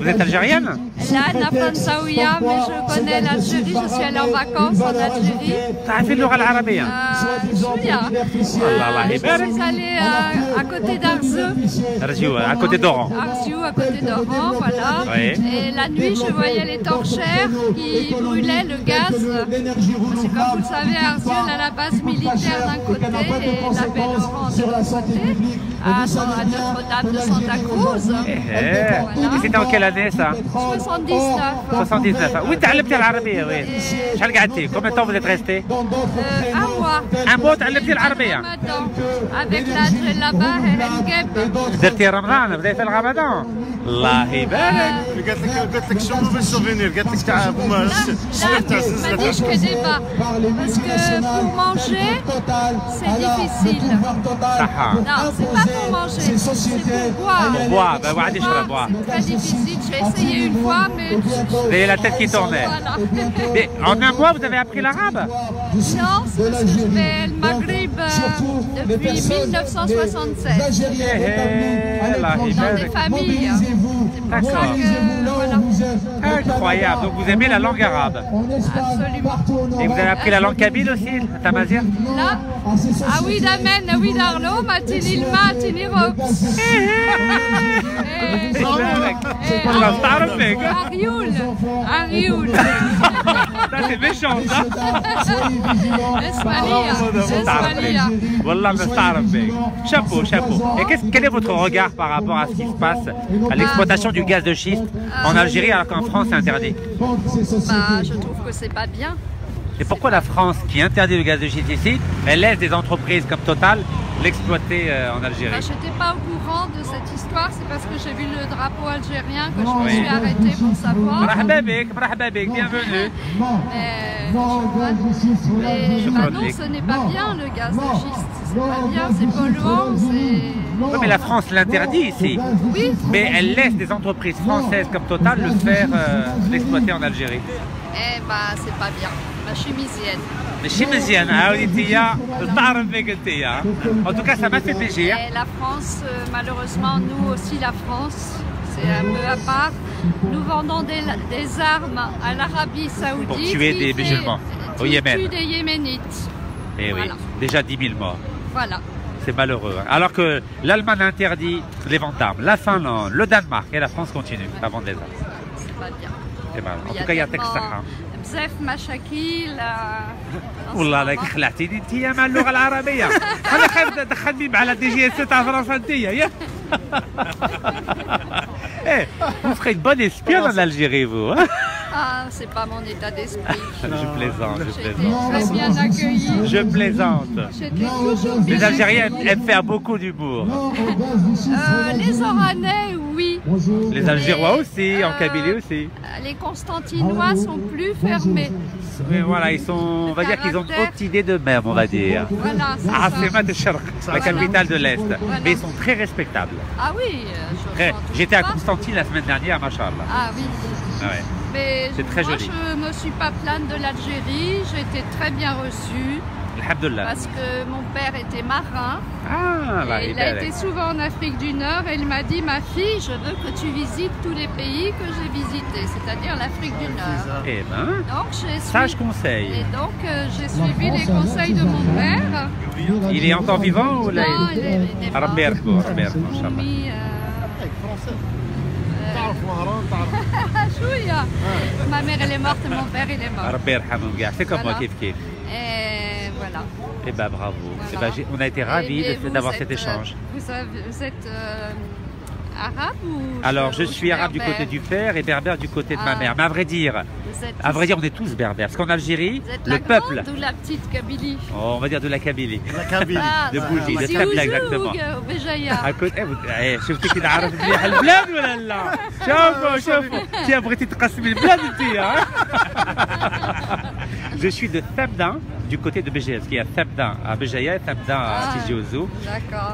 Vous êtes algérienne? Là, Nafan Saouia, mais je connais l'Algérie, je suis allée en vacances en Algérie. تعرفي اللغة العربية؟ شوية. Je suis allée à côté d'Arziou. À côté d'Oran. Arziou, à côté d'Oran, voilà. Oui. Et la nuit, je voyais les torchères qui brûlaient le gaz. Parce que comme vous le savez, Arziou, elle a la base militaire d'un côté et la baie d'Oran de l'autre côté, à Notre-Dame de Santa Cruz. C'était en quelle année ça? 79. 79. Oui, تعلمتي العربية وين؟ شحال قعدتي؟ Combien de temps vous êtes resté? Un mois. Un mois تعلمتي العربية؟ Avec la Djellaba et Hengeb. درتي رمضان بداية الرمضان؟ الله يبارك. قالت لك شنو باش سوفينير؟ قالت لك تعال بوما m'a dit je fais débat parce que pour manger c'est difficile. Non, c'est pas pour manger, c'est pour boire. Pour boire, ben voilà, boire. C'est très difficile, j'ai essayé une fois mais... Vous avez la tête qui tournait. Voilà. Mais en un mois vous avez appris l'arabe? Non, c'est parce que je fais le Maghreb depuis 1976. Dans des familles. D'accord. Incroyable, donc vous aimez la langue arabe? Absolument. Et vous avez appris la langue kabyle aussi, tamazir? Là, ah oui d'amen, oui d'arlo, matini lma, matini rox. Arioul, Arioul. Ça c'est méchant ça. Esmalia. Wallah, chapeau, chapeau. Et quel est votre regard par rapport à ce qui se passe, à l'exploitation du gaz de schiste en Algérie alors qu'en France c'est interdit? Je trouve que c'est pas bien. Et pourquoi la France, qui interdit le gaz de schiste ici, elle laisse des entreprises comme Total l'exploiter en Algérie? Je n'étais pas au courant de cette histoire, c'est parce que j'ai vu le drapeau algérien que je me suis arrêtée pour savoir. Marhaba bik, bienvenue. Mais non, ce n'est pas bien le gaz de schiste, c'est pas bien, c'est polluant, c'est... Oui, mais la France l'interdit ici. Oui. Mais elle laisse des entreprises françaises comme Total le faire l'exploiter en Algérie. Eh ben, c'est pas bien. Ma chimisienne. ماشي مزيان عاودي انتيا تعرف بك انتيا. En tout cas, ça m'a fait plaisir. Et la France, malheureusement, nous aussi la France, c'est un peu à part. Nous vendons des armes à l'Arabie Saoudite pour tuer des musulmans au Yémen. Tue des Yéménites. Et voilà. Oui, déjà 10 000 morts. Voilà. C'est malheureux. Hein. Alors que l'Allemagne interdit les ventes d'armes, la Finlande, le Danemark et la France continuent à vendre des armes. C'est pas bien. En tout cas, il y a Texaha. بزاف مشاكل. والله لك خلعتيني انت مع اللغه العربيه. انا خايف تدخلني مع لا دي جي اس تاع فرنسا انت يا. Eh, vous serez une bonne espionne en Algérie, vous. Ah, c'est pas mon état d'esprit. Je plaisante, je J'étais plaisante. très bien accueillie. Je plaisante. J'étais toujours bien Les Algériens accueillie. aiment faire beaucoup d'humour. Les Oranais, oui. Les Algérois aussi, en Kabylie aussi. Les Constantinois sont plus fermés. Mais voilà, ils sont, on va dire qu'ils ont une autre idée d'eux-mêmes, on va dire. Voilà, c'est ça. Asimat el-Sharq, la capitale de l'Est. Voilà. Mais ils sont très respectables. Ah oui, J'étais à Constantine la semaine dernière, machallah. Ah oui. Ah ouais. Mais c'est très moi, joli. je ne me suis pas plainte de l'Algérie. J'ai été très bien reçue. Alhamdulillah. Parce que mon père était marin. Ah, là, il a été souvent en Afrique du Nord et il m'a dit, ma fille, je veux que tu visites tous les pays que j'ai visités, c'est-à-dire l'Afrique du Nord. Eh ben, donc, sage conseil. Et donc, j'ai suivi les conseils de mon père. Il est encore vivant ou là? Non, il est mort. Rabbi yarhamou, Rabbi yarhamou, Inch'Allah. Chouïa. Ma mère elle est morte et mon père il est mort. Rabbi yarhamou, c'est comme moi, kiff kiff. Et voilà. Eh ben bravo. Voilà. Eh ben, on a été ravis d'avoir cet échange. Vous êtes arabe ou? Alors je suis arabe du côté du père et berbère du côté de ma mère. Mais à vrai dire, on est tous berbères. Parce qu'en Algérie, le peuple. Ou la petite Kabylie? Oh, on va dire de la Kabylie. La Kabylie. De Bougie, de Tabla exactement. Béjaïa. À côté, شفتي كي نعرف مليح البلاد ولا لا؟ شوفوا تي بغيتي تقسمي البلاد انت. Je suis de Thabda, du côté de Béjaïa, parce qu'il y a Thabda à Béjaïa et Thabda à Tizi Ouzou.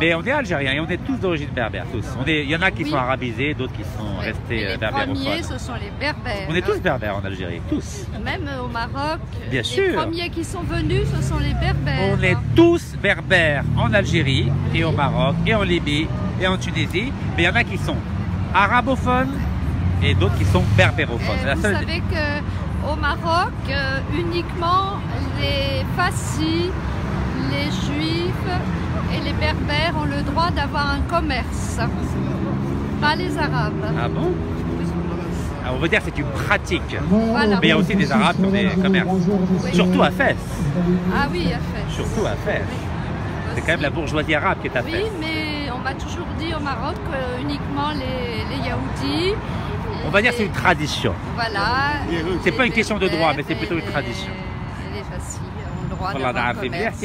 Mais on est algériens et on est tous d'origine berbère, tous. Il y en a qui sont arabisés, d'autres qui sont restés berbères. Les premiers, ce sont les berbères. On est tous berbères en Algérie, tous. Même au Maroc, bien sûr. Les premiers qui sont venus, ce sont les berbères. On est tous berbères en Algérie et au Maroc et en Libye et en Tunisie. Mais il y en a qui sont arabophones et d'autres qui sont berbérophones. Vous savez qu'au Maroc, uniquement les Fassis, les Juifs et les Berbères ont le droit d'avoir un commerce, pas les Arabes. Ah bon? On veut dire que c'est une pratique. Voilà. Mais il y a aussi des Arabes qui ont des commerces. Oui. Surtout à Fès. Ah oui, à Fès. Surtout à Fès. C'est quand même la bourgeoisie arabe qui est à Fès. Oui, mais on m'a toujours dit au Maroc uniquement les Yaoudis. On va dire que c'est une tradition. Voilà. C'est pas une question de droit, mais c'est plutôt une tradition. Les Fassis ont le droit والله d'avoir un commerce.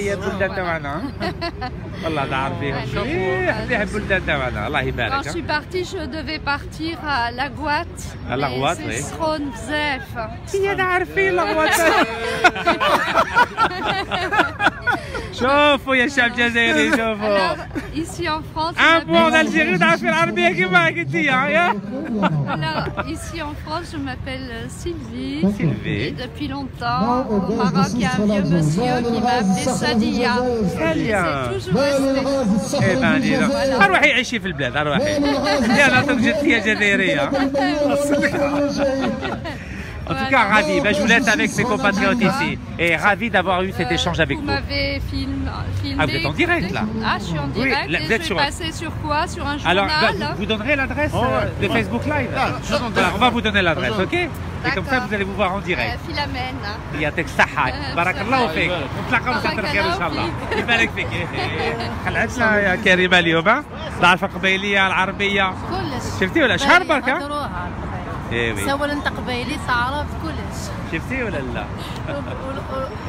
Quand je suis partie, je devais partir à La Gouatte. À La Gouatte, oui. Sron bzef. شوفوا يا شعب جزائري شوفوا. Ici en France. Un mot en Algérie, تعرفي العربية كيما قلتي يا. Alors ici en France, je m'appelle Sylvie. Sylvie. Et depuis longtemps, au Maroc, il y a un vieux monsieur qui m'a appelé Sadia. Sadia. C'est toujours resté. Eh ben dis donc. أروحي عيشي في البلاد أروحي. يلا ترجعي جزائرية. En tout cas, ravi. Ben, je vous laisse avec mes compatriotes ici. Et ravi d'avoir eu cet échange avec vous. Vous m'avez filmé. Ah, vous êtes en direct là? Ah, je suis en direct. Oui, et je suis passé sur quoi? Sur un journal? Alors, vous donnerez l'adresse de Facebook Live. On va vous donner l'adresse, ok? Et comme ça, vous allez vous voir en direct. Filamène. يعطيك الصحة. بارك الله فيك. نتلاقاو مساء الخير إن شاء الله. يبارك فيك. خلعتنا يا كريمة اليوم. تعرف القبيلية العربية. كلش. شفتي ولا شهر بركة؟ ايه وي سول انت قبيلي تعرف كلش شفتي ولا لا؟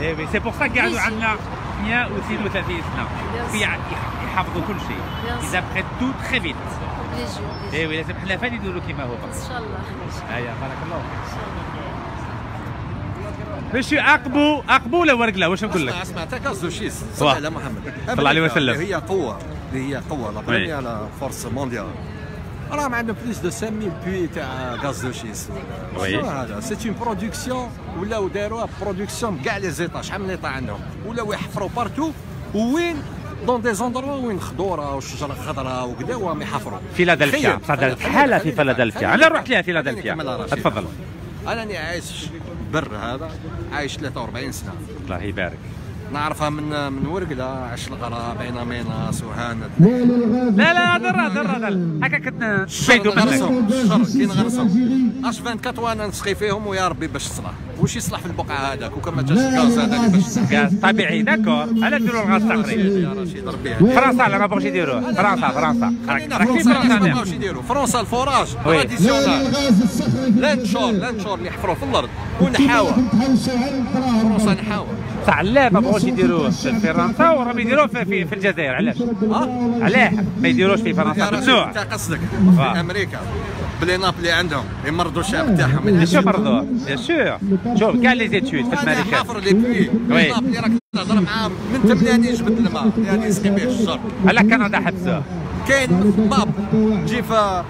ايه وي سي بور سا قعدوا عندنا 132 سنة يحفظوا كل شيء. إذا بخيت تو تخي فيت. ايه وي لازم حنا فاني نديروا كيما هو. ان شاء الله. هيا بارك الله فيك. ماشي عقبو ولا ورقله واش نقول لك؟ اسمع انت كازوشيس صلى على محمد صلى الله عليه وسلم. هي قوة لا بريمير فورس مونديال. راهم عندنا بليس دو 5000 بوي تاع غاز دو شيس. وي هذا سي اون برودكسيون ولاو داروها برودكسيون كاع لي زيطا شحال من ايطا عندهم ولاو يحفروا بارتو وين دون دي زوندروا وين خضوره وشجره خضراء وكذا وهم يحفروا. فيلادلفيا صدرت حاله في فيلادلفيا. انا رحت لها فيلادلفيا. تفضل. انا عايش بر هذا عايش 43 سنه. الله يبارك. نعرفها من ورقله عش الغراب عين ميناس وهاند. لا در هكا كنا نفيدوا منك. كي نغرسهم اش 24 وانا نسقي فيهم ويا ربي باش تصلح. واش يصلح في البقعه هذاك وكما جاش الغاز هذا باش غاز طبيعي داكور. علاش نديروا الغاز الصخري؟ يا رشيد ربي فرنسا لا ما بغاوش يديروه. فرنسا ما بغاوش يديروا. فرنسا الفوراج تراديسيونال لانشور اللي يحفروا في الارض ونحاوه. فرنسا نحاوه صح. لا ما بغاوش يديروه في فرنسا وراهم يديروه في الجزائر. علاش؟ علاه ما يديروش في فرنسا ممنوع؟ انت قصدك في امريكا بلي نابلي عندهم يمرضوا الشعب تاعهم. شو مرضوا؟ بيان سور. شوف كاع لي زيتود في الملكات حفر لي بوي نابلي راك تهضر معاهم من 8 يجبد الماء يعني يسقي به الشجر. على كندا حبسوه. كاين ماب تجي في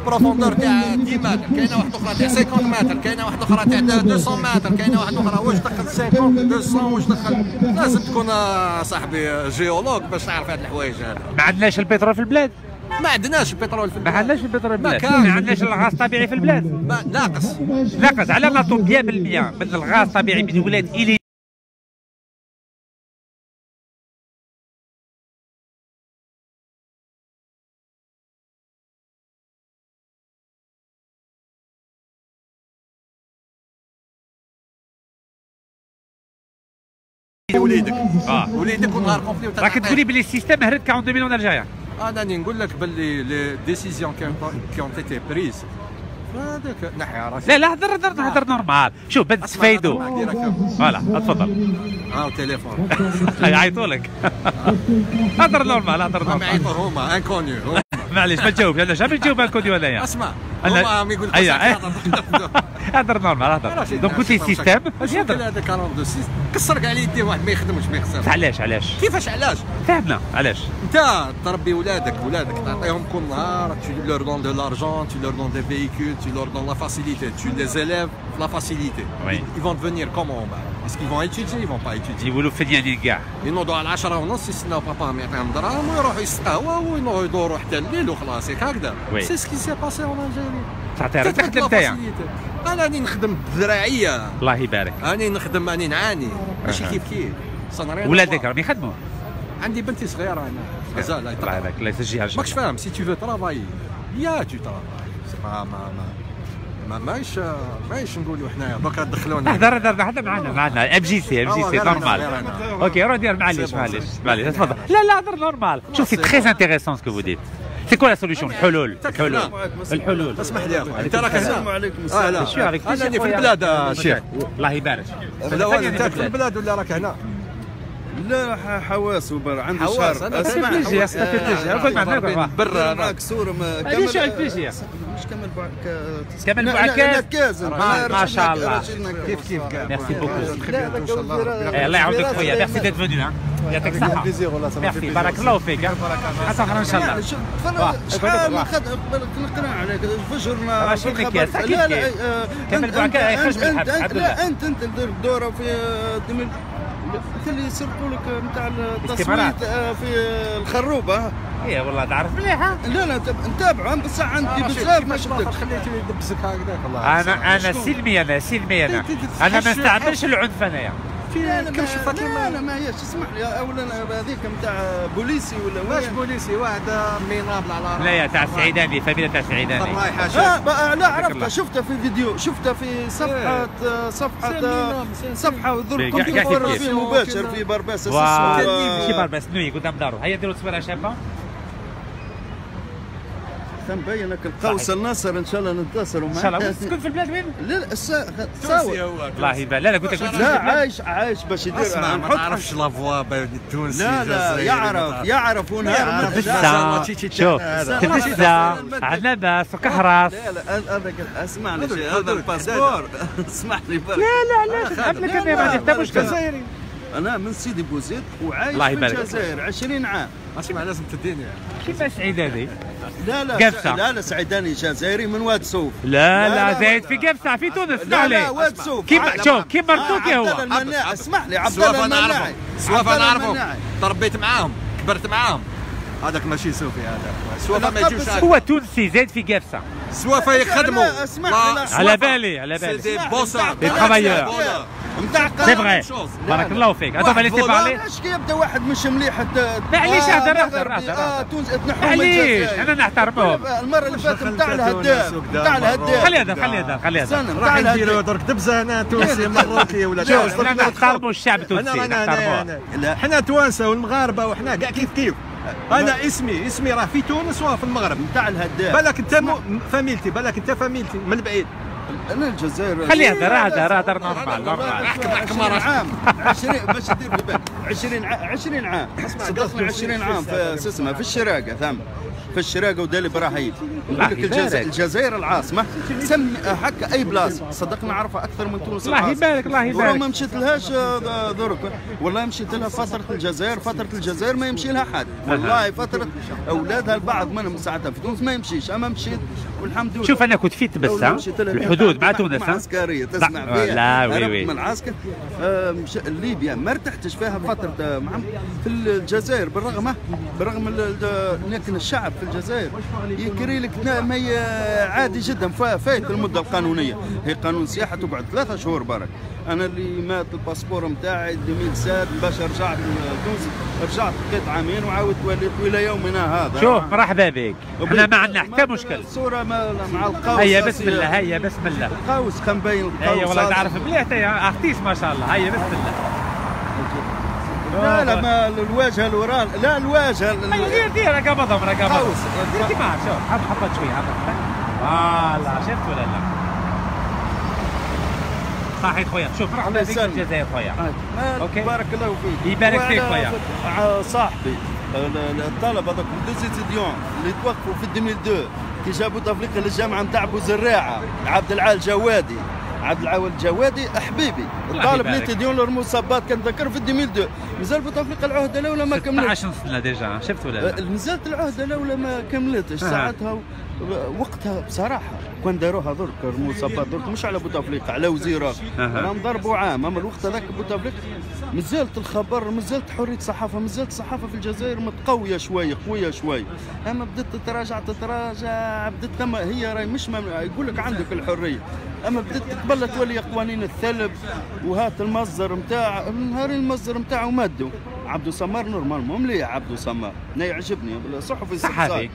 بروفوندور تاع 10 متر، كاينه واحده اخرى تاع 50 متر، كاينه واحده اخرى تاع 200 متر، كاينه واحده اخرى واش دخل 50 200 واش دخل. لازم تكون صاحبي جيولوج باش تعرف هاد الحوايج هذا. ما عندناش البترول في البلاد. ما عندناش البترول في البلاد. ما عندناش البترول في البلاد. ما عندناش الغاز الطبيعي في البلاد. ناقص على ما نعطوا 100% من الغاز الطبيعي من ولاد إلي وليدك وليدك ونهار كومبلي راك تقولي بلي السيستم هرب 42 مليون الجزائر. انا نقول لك باللي لي ديسيزيون كي اون تيتي بريز هذاك نحي راسي. لا هضر نورمال. شوف باش تفايدوا. فوالا تفضل. تليفون يعيطوا لك. هضر نورمال ما يعيطوا هما انكونيو. معليش ما تجاوبش انا شحال نجاوب انكونيو انايا. اسمع هما يقول لك هضر نورمال هضر. دونك قلت لي السيستم هذا 42 كسر كاع يديه واحد ما يخدمش ما يخسرش. علاش كيفاش علاش فهمنا علاش انت تربي ولادك تعطيهم كل نهار tu leur donnes de l'argent tu leur donnes des véhicules tu leur donnes la facilité tu les élèves la facilité ils vont devenir comment est-ce qu'ils vont étudier ils vont pas étudier يقولوا فديانين كاع ينوضوا على 10 ونص يستناو باباهم يعطيهم دراهم ويروحوا يسقاو ويدوروا حتى الليل وخلاص هكذا سي سكي سي باسي اون الجيري. تعطي تخدم انت. انا راني نخدم بالذراعيه الله يبارك. راني نخدم راني نعاني ماشي كيف ولادك راهم يخدموا. عندي بنتي صغيره انا مازال الله يبارك الله يسجلها. ماكش فاهم سي تو فو ترافاي يا تو ترافاي ماهيش نقولوا حنايا دوكا دخلونا. هذا معنا ام جي سي نورمال. اوكي روح دير معليش تفضل. لا هضر نورمال. شوف سي تري انتيريسون سكو فو ديت. سي كو لا سوليسيون الحلول اسمح لي يا اخويا انت راك هنا. السلام عليكم. انا راني في البلاد شيخ. الله يبارك. انت في البلاد ولا راك هنا؟ لا حواس وبر عنده شهر. اسمع قول معنا برا راك صور كامل شو البيجي مش كامل بعكاز ما شاء الله. كيف ميرسي بوكو. ان شاء الله الله يعاودك خويا. ميرسي ديت فوني. يعطيك الصحة. ميرسي بارك الله فيك. حتى ان شاء الله. شحال نقرا عليك فجرنا ماشي مكياس. لا كامل بعكاز يخرج من الحبس. لا انت دير دوره في اللي يسرقوا لك نتاع التصويت في الخروبه. ايه والله تعرف مليح. لا نتابعهم بصح عندي بزاف ما شفتك. خليتني ندبسك هكذاك والله. انا سلمي انا ما نستعملش العنف انايا. لا ما هيش اسمح لي اولا هذيك نتاع بوليسي ولا واش بوليسي واحد مينابل على لا يا تاع السعيداني فاميليا تاع السعيداني. لا عرفتها شفتها في فيديو شفتها في صفحه ضرب في مباشر في برباس. ماشي برباس نوي قدام دارو. هيا ديروا تصويره شابه تنبينك القوس الناصر ان شاء الله ننتصروا ان شاء الله. تسكن في البلاد وين؟ لا تونسي هو الله يبارك. لا قلت لك لا عايش باش يدير. اسمع ما تعرفش لافوا التونسي. لا يعرف ونهار شوف كبسه عنبه وكحراس. لا اسمع لي هذا الباسبور اسمح لي. لا قبل كان ما عندي مشكله. انا من سيدي بوزيد وعايش في الجزائر 20 عام. اسمع لازم تديني كيفاش سعيداني؟ لا سعيداني جزائري من واد سوف. لا زايد في قفصة في تونس. لا واد سوف. شوف كيف مرتوكي هو. اسمح لي عبد الله المناعي. سوافة نعرفهم تربيت معاهم كبرت معاهم. هذاك ماشي سوفي هذاك. سوافة ما يجوش. هو تونسي زايد في قفصة. سوافة يخدموا على بالي سي دي بوسا دي ترافايور. نتاع سي فغي بارك الله فيك. هذوما اللي تيبارلي اش كيبدا واحد مش مليح حتى معليش هضر تونس تنحوا معليش انا نحترمهم. المره اللي فاتت نتاع الهداف خلي هذا راح نديروا درك دبزه هنا تونسي مروكي ولا شوف احنا نحترموا الشعب التونسي نحترموه. احنا توانسه والمغاربه وحنا كاع كيف انا اسمي راه في تونس وفي المغرب نتاع الهداف. بالك انت فاميلتي من بعيد. انا الجزائر خلي هذا نورمال احكم عام 20 باش تدير في بالك 20 عام صدقنا 20 عام في اسمها في الشراقه ثم في الشراقه ودالي ابراهيم. نقول لك الجزائر العاصمه سمي هكا اي بلاصه صدقنا نعرفها اكثر من تونس. الله يبارك ما مشيت لهاش درك والله مشيت لها فتره الجزائر ما يمشي لها حد والله فتره اولادها البعض منهم ساعتها في تونس ما يمشيش اما مشيت والحمد لله. شوف انا كنت في تبسه في الحدود مع تونس عسكريه تسمع فيها. لا وي من العسكر ليبيا ما ارتحتش فيها فتره في الجزائر بالرغم لكن الشعب في الجزائر يكري لك عادي جدا فايت المده القانونيه. هي قانون سياحه تقعد 3 شهور برك. انا اللي مات الباسبور نتاعي 2007 باش رجعت لتونس رجعت بقيت عامين وعاودت وليت الى يومنا هذا. شوف مرحبا بك احنا ما عندنا حتى مشكل. الصوره مع القوس هيا بسم الله القوس كان باين القوس. هيا والله تعرف مليح يا ارتيست ما شاء الله. هيا بسم الله. لا ما الواجهه الوراء لا الواجهه دير رقبتهم قوس دير كيما شوف حبط شويه فوالا شفت ولا لا؟ صحيح خويا شوف مرحبا بك في الجزائر خويا. اوكي بارك الله فيك. يبارك فيك خويا. صاحبي الطلبه هذوك دوز ستوديون اللي توقفوا في 2002 كي جابوا بوتفليقه للجامعه نتاع بوزريعه عبد العال الجوادي حبيبي الطالب اللي تديون المصابات كنذكر في 2002 مازال بوتفليقه العهده الاولى ما كملتش 16 سنه ديجا شفت ولا لا؟ مازالت العهده الاولى ما كملتش ساعتها وقتها بصراحه كون داروها درك المصابات درك مش على بوتفليقه على وزيره راهم ضربوا عام. اما الوقت هذاك بوتفليقه مازالت الخبر مازالت حريه الصحافه مازالت الصحافه في الجزائر متقويه شويه قويه شويه. اما بدات تتراجع بدات ثم هي راهي مش يقول لك عندك الحريه اما بدات تقبل تولي قوانين الثلب وهات المصدر نتاع نهار المصدر نتاعو مادو عبدو سمار نورمالمون مليح عبدو سمار انا يعجبني صحفي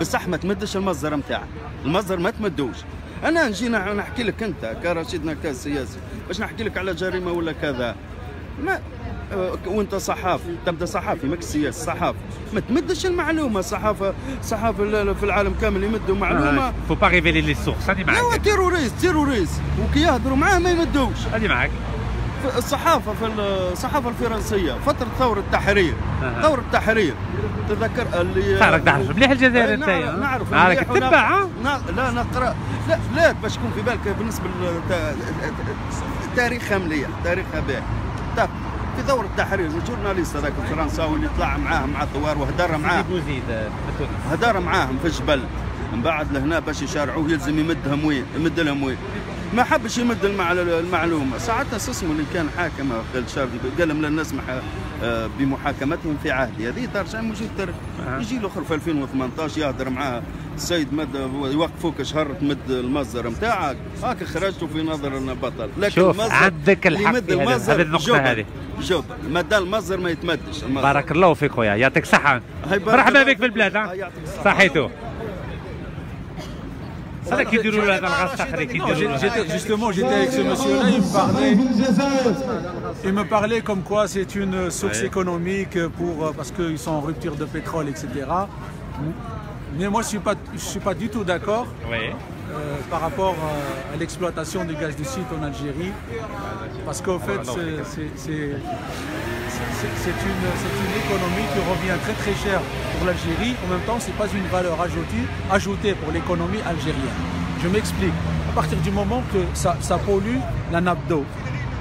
بصح ما تمدش المصدر نتاعك المصدر ما تمدوش. انا نجي نحكي لك انت كرشيدنا كسياسي باش نحكي لك على جريمه ولا كذا ما وانت صحافي تبدا صحافي ماك سياسي صحافي ما تمدش المعلومه. صحافه في العالم كامل يمدوا معلومه فو با ريفيلي لي سورس. هاني معاك. لا تيروريست وكي يهضروا معاه ما يمدوش. هاني معاك. الصحافه الفرنسيه فتره ثوره التحرير تذكر اللي راك تعرف مليح الجزائر انت. نعرف راك تتبع. لا نقرا لا باش تكون في بالك بالنسبه تاريخها مليح تاريخها باهي. في ثوره التحرير الجورناليست هذاك الفرنساوي اللي طلع معاهم مع الثوار وهدر معاهم في الجبل من بعد لهنا باش يشارعوه يلزم يمد لهم وين ما حبش يمد المعلومه. ساعتها اسمه اللي كان حاكم الشرقي قال لهم لن نسمح بمحاكمتهم في عهدي. هذه ترجع موجود التاريخ. يجي الاخر في 2018 يهضر معاه السيد مد يوقفوك شهر تمد المصدر نتاعك هاك خرجتوا في نظرنا بطل. لكن شوف عندك الحق في هذه النقطه هذه. شوف مدى المصدر ما يتمدش. بارك الله فيك خويا يعطيك الصحه. مرحبا بك في البلاد. صحيتو. Justement, j'étais avec ce monsieur-là, il me parlait comme quoi c'est une source économique parce qu'ils sont en rupture de pétrole, etc. Mais moi, je suis pas du tout d'accord par rapport à l'exploitation du gaz du Sud en Algérie, parce qu'au fait, c'est une économie qui revient très très cher pour l'Algérie. En même temps, c'est pas une valeur ajoutée pour l'économie algérienne. Je m'explique. À partir du moment que ça pollue la nappe d'eau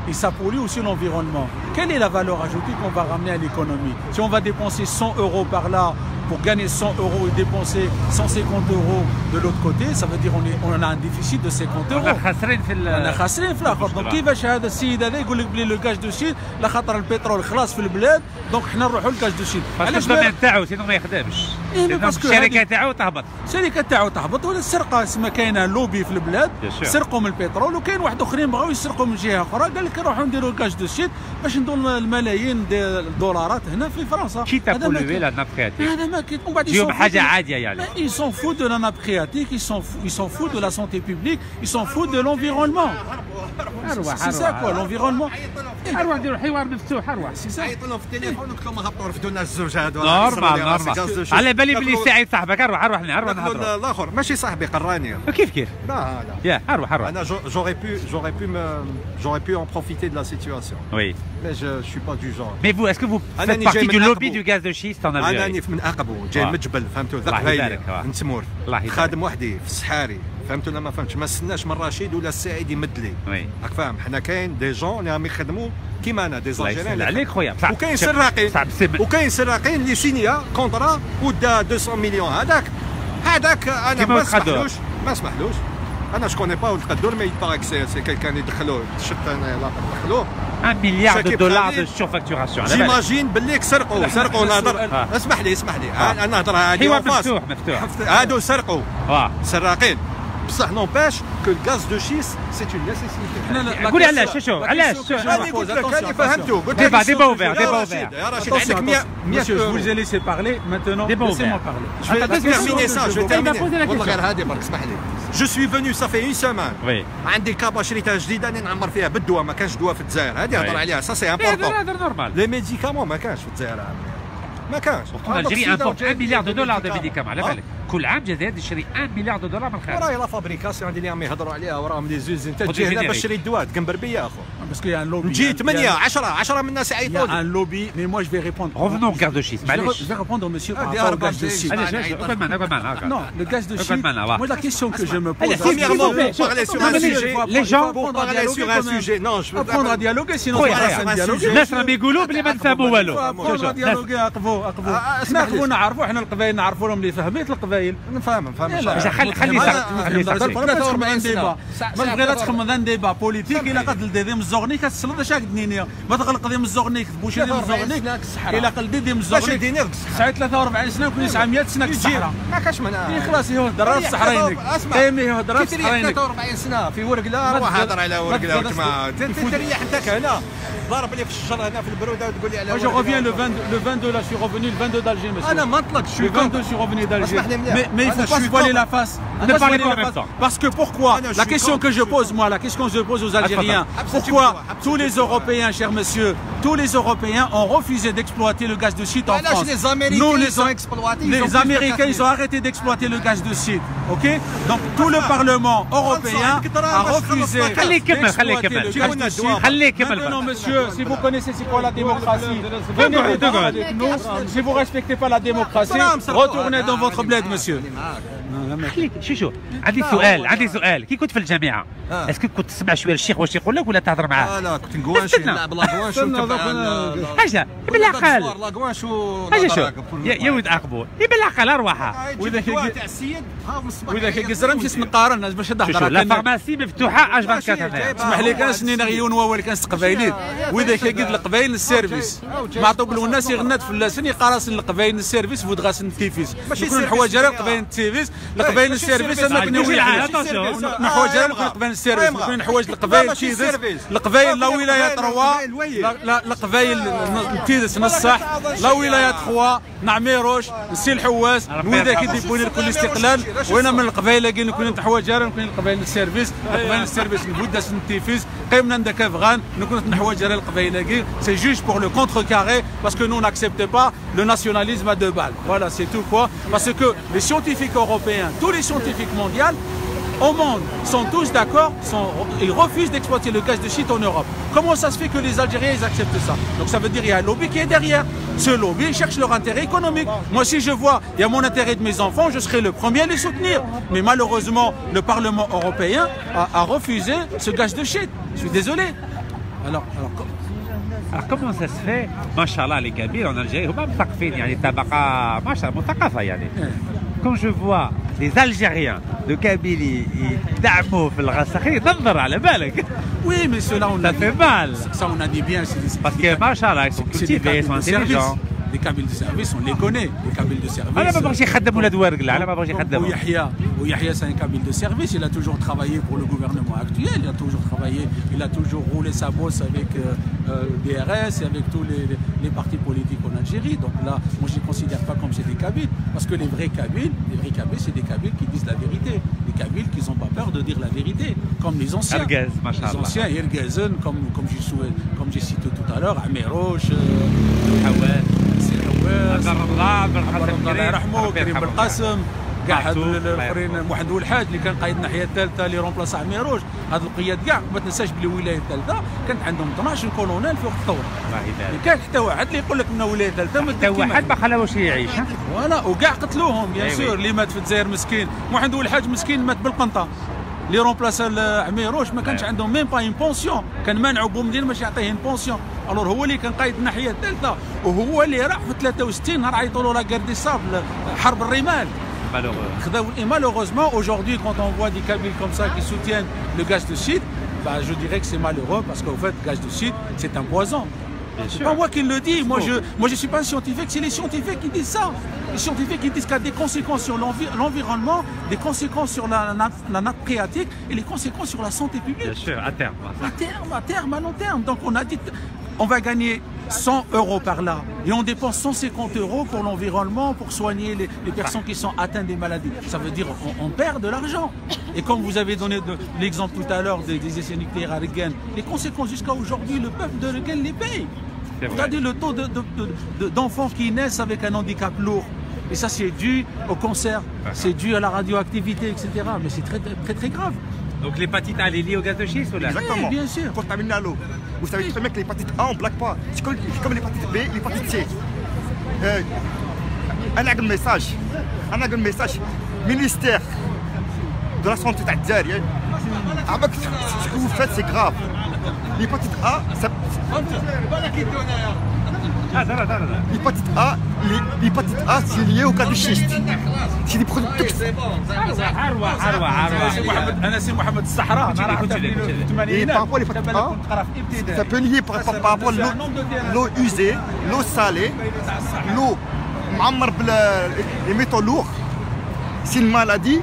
et ça pollue aussi l'environnement, quelle est la valeur ajoutée qu'on va ramener à l'économie? Si on va dépenser 100 € par là pour gagner 100 € et dépenser 150 € de l'autre côté, ça veut dire on a un déficit de 50 €. On a خاسرين في الآخر. Donc كيفاش هذا السيد هذا يقول لك بلي لو غاز دو سيد لا خاطر البترول خلاص في البلاد دونك حنا نروحوا للغاز دو سيد. علاش الضمان تاعو سينو ما يخدمش؟ الشركه تاعو تهبط. الشركه تاعو تهبط ولا السرقه تسمى كاينه لوبي في البلاد سرقوا من البترول وكاين واحد اخرين بغاو يسرقوا من جهه اخرى قال لك نروحوا نديروا الكاش دو شيت باش ندور الملايين ديال الدولارات هنا في فرنسا. كي تابولوي لا ناب فرياتيك هذا ما كاين ومن بعد يجيو بحاجه عاديه يعني. Ils s'en foutent de la nappe phréatique, ils s'en foutent de la santé publique, ils s'en foutent de l'environnement. C'est ça quoi l'environnement. اروح نديروا حوار مفتوح اروح. عيطوا لهم في التليفون قلت لهم هبطوا رفدوا لنا الزوج هذو. نورمال على بالي بلي ساعد صاحبك اروح نهضروا. الاخر ماشي صاحبي قراني. كيف لا يا اروح انا j'aurais pu en profiter de la situation. Oui. Mais je suis pas du genre. Mais vous est-ce que vous faites partie du lobby du gaz de schiste en Algérie? انا راني من عقبو جاي من جبل فهمتوا ذاك غايلي نتمور خادم وحدي في الصحاري فهمتوا ولا ما فهمتش ما استناش من رشيد ولا السعيد يمد لي راك فاهم حنا كاين دي جون اللي راهم يخدموا كيما انا دي زالجيريان عليك خويا وكاين سراقين اللي سينيا كونترا ودا 200 مليون هذاك انا ما سمحلوش انا جو كوني با القدور ما يبارك سي كان يدخلوه شفت انا دخلوه 1 مليار دولار دو سورفاكتوراسيون. جيماجين باللي سرقوا نهضر اسمح لي انا نهضر هادي مفتوح هادو سرقوا سراقين بصح نوباش كو الغاز دو شيس سي اون نيسيسيتي. قولي علاش شو علاش انا فهمتو قلت لك ديبا اوفير يا رشيد عندك 100 je vous ai laissé parler maintenant laissez-moi parler. Je vais terminer ça والله غير هادي برك اسمح لي. Je suis venu ça fait une semaine. Oui. عندي كابا شريتها جديده راني نعمر فيها بالدواء ما كانش دواء في الجزائر هذه هضر عليها سا سي امبورطون. هذا نورمال. لي ميديكامون ما كانش في الجزائر ما كانش. الجزائر امبورت 1 مليار دولار دو ميديكامون على بالك كل عام الجزائر تشري 1 مليار دولار من الخارج. وراهي لا فابريكاسيون عندي اللي يهضروا عليها وراهم لي زوزين تجي هنا باش تشري الدواء تقنبر بيا اخو. باسكو يا ان لوبي نجي 8 10 من الناس يعيطوا لي. ان لوبي مي موا جو في ريبوندر. Revenons au gaz de schiste. Je vais répondre au monsieur par rapport au gaz de schiste. Non, le gaz de schiste. Moi la question que je me pose. Premièrement, pour parler sur un sujet, les gens pour parler sur un sujet. Non, je veux apprendre à dialoguer sinon on va dialoguer. الناس راهم يقولوا بلي ما نفهموا والو. apprendre à dialoguer اقفوا احنا نعرفوا احنا القبائل نعرفوا لهم اللي فهمت القبائل. نفهم خلي 43 ديبا ما بغينا تخمم ذا ديبا بوليتيك الا قد ديم الزغني كتسلط اش قدنينيا ما تغلق ديم الزغني تبوشي ديم الزغني الا قلدي ديم الزغني ساعه 43 سنه وكل 900 سنه في الصحراء ما كاش منها خلاص يهضر في الصحراء قيمي يهضر في الصحراء 43 سنه في ورقله روح هضر على ورقله وجماعه تريح انت هنا ضارب لي في الشجر هنا في البروده وتقول لي على جو ريفيان لو 22 لا سي ريفوني لو 22 d'Alger monsieur انا ما طلقت le 22 suis revenu d'Alger mais il faut pas se voiler la face. Ne parlez pas en même temps. Parce que pourquoi la question que je pose moi, la question que je pose aux Algériens, pourquoi tous les Européens, cher monsieur, tous les Européens ont refusé d'exploiter le gaz de schiste en France. Nous les Américains ils ont arrêté d'exploiter le gaz de schiste, ok? Donc tout le Parlement européen a refusé d'exploiter le gaz de schiste. Non monsieur, si vous connaissez c'est quoi la démocratie, venez avec nous. Si vous respectez pas la démocratie, retournez dans votre bled monsieur. شو عندي سؤال كي كنت في الجامعه اسكو كنت تسمع شويه الشيخ واش يقول لك ولا تهضر معاه؟ لا كنت نقواش نلعب لاكواش حاجه بالعقل لاكواش حاجه شو يا ولد اقبو بالعقل ارواحها واذا كيزرم شي نقارن باش نهضر لا فارماسي مفتوحه اش 24 اسمح لي كان سنين غيون هو اللي كان قبايلين واذا كيقد القبايل السيرفيس معطوب الناس يغنات في اللسن يقراص القبايل السيرفيس ودغاس التيفيس يكون الحوايج راه القبايل التيفيس القبايل السيرفيس انا كنوي الحوايج راه القبايل السيرفيس كاين حوايج القبايل تيزيس القبايل لا ولايه 3 لا القبايل تيزيس نصح لا ولايه 3 نعميروش نسي الحواس واذا كيديبوني لكل استقلال وانا من القبائل كاين نكون حوايج راه نكون القبائل السيرفيس نبدا التيفيس قيمنا ندك افغان نكون نحوايج راه القبائل كي سي جوست بور لو كونتر كاري باسكو نو ناكسبت با لو ناسيوناليزم ا دو بال فوالا سي تو كوا باسكو لي سيانتيفيك اوروبيens tous les scientifiques mondiaux au monde sont tous d'accord, ils refusent d'exploiter le gaz de schiste en Europe. Comment ça se fait que les Algériens ils acceptent ça? Donc ça veut dire qu'il y a un lobby qui est derrière. Ce lobby cherche leur intérêt économique. Moi si je vois il y a mon intérêt de mes enfants, je serai le premier à les soutenir. Mais malheureusement le Parlement européen a refusé ce gaz de schiste. Je suis désolé. Alors comment ça se fait ما شاء الله les Kabyles en Algérie هما مثقفين يعني طبقه ما شاء الله مثقفه يعني. Quand je vois les Algériens de Kabylie يدعموا في الغساخين ننظر على بالك. Oui mais cela on ça fait mal. Ça on a dit bien parce que ما شاء الله ils sont cultivés, ils sont intelligents. Les cabines de service, on les connaît. Les cabines de service. Yahya, c'est un cabine de service. Il a toujours travaillé pour le gouvernement actuel. Il a toujours roulé sa bosse avec DRS et avec tous les partis politiques en Algérie. Donc là, moi je ne les considère pas comme c'est des cabines. Parce que les vrais cabines, c'est des cabines qui disent la vérité. Des cabines qui n'ont pas peur de dire la vérité. Comme les anciens. Les anciens, Ergezen, comme j'ai cité tout à l'heure, Amirouche, الله يرحمه كريم بالقاسم كاع هادو الاخرين واحد والحاج اللي كان قايد الناحيه الثالثه اللي رومبلاس عميروج هاد القياد كاع ما تنساش بلي الولايه الثالثه كانت عندهم 12 كولونيل في وقت الثوره كان حتى واحد اللي يقول لك من الولايه الثالثه حتى واحد ما خلاوش يعيش فوالا وكاع قتلوهم بيان سور اللي مات في الجزائر مسكين واحد والحاج مسكين مات بالقنطه اللي رومبلاس عميروش ما كانش عندهم ميم با اون بونسيون كان مانعوا بومدين باش يعطيه اون بونسيون الور هو اللي كان قايد الناحيه الثالثه وهو اللي راح في 63 نهار عيطوا له لا غير دي صابل حرب الرمال et malheureusement aujourd'hui quand on voit des Kabyles comme ça qui soutiennent le gaz de schiste bah, je dirais que c'est malheureux parce qu'en fait le gaz de schiste c'est un poison. C'est pas moi qui le dis, moi je suis pas un scientifique, c'est les scientifiques qui disent ça. Les scientifiques qui disent qu'il y a des conséquences sur l'environnement, des conséquences sur la nappe phréatique et les conséquences sur la santé publique. Bien sûr, à terme. À terme, à long terme. Donc on a dit, on va gagner 100 € par là et on dépense 150 € pour l'environnement, pour soigner les personnes qui sont atteintes des maladies. Ça veut dire on perd de l'argent. Et comme vous avez donné l'exemple tout à l'heure des essais nucléaires à Regen, les conséquences jusqu'à aujourd'hui, le peuple de Regen les paye. Regardez le taux d'enfants qui naissent avec un handicap lourd. Et ça c'est dû au cancer, c'est dû à la radioactivité, etc. Mais c'est très, très, très grave. Donc l'hépatite A, elle est liée au gaz de schiste ou là? Exactement. Oui, bien sûr. Contaminé à l'eau. Vous savez très bien que l'hépatite A, on ne blague pas. C'est comme l'hépatite B, l'hépatite C. Un message. Ministère de la Santé d'Algérie. Avec ce que vous faites, c'est grave. L'hépatite A, l'hépatite A, c'est lié au cas du schiste. C'est des produits toxiques. Et par rapport à l'hépatite A, ça peut lier par rapport à l'eau usée, l'eau salée, l'eau les métaux lourds. C'est une maladie.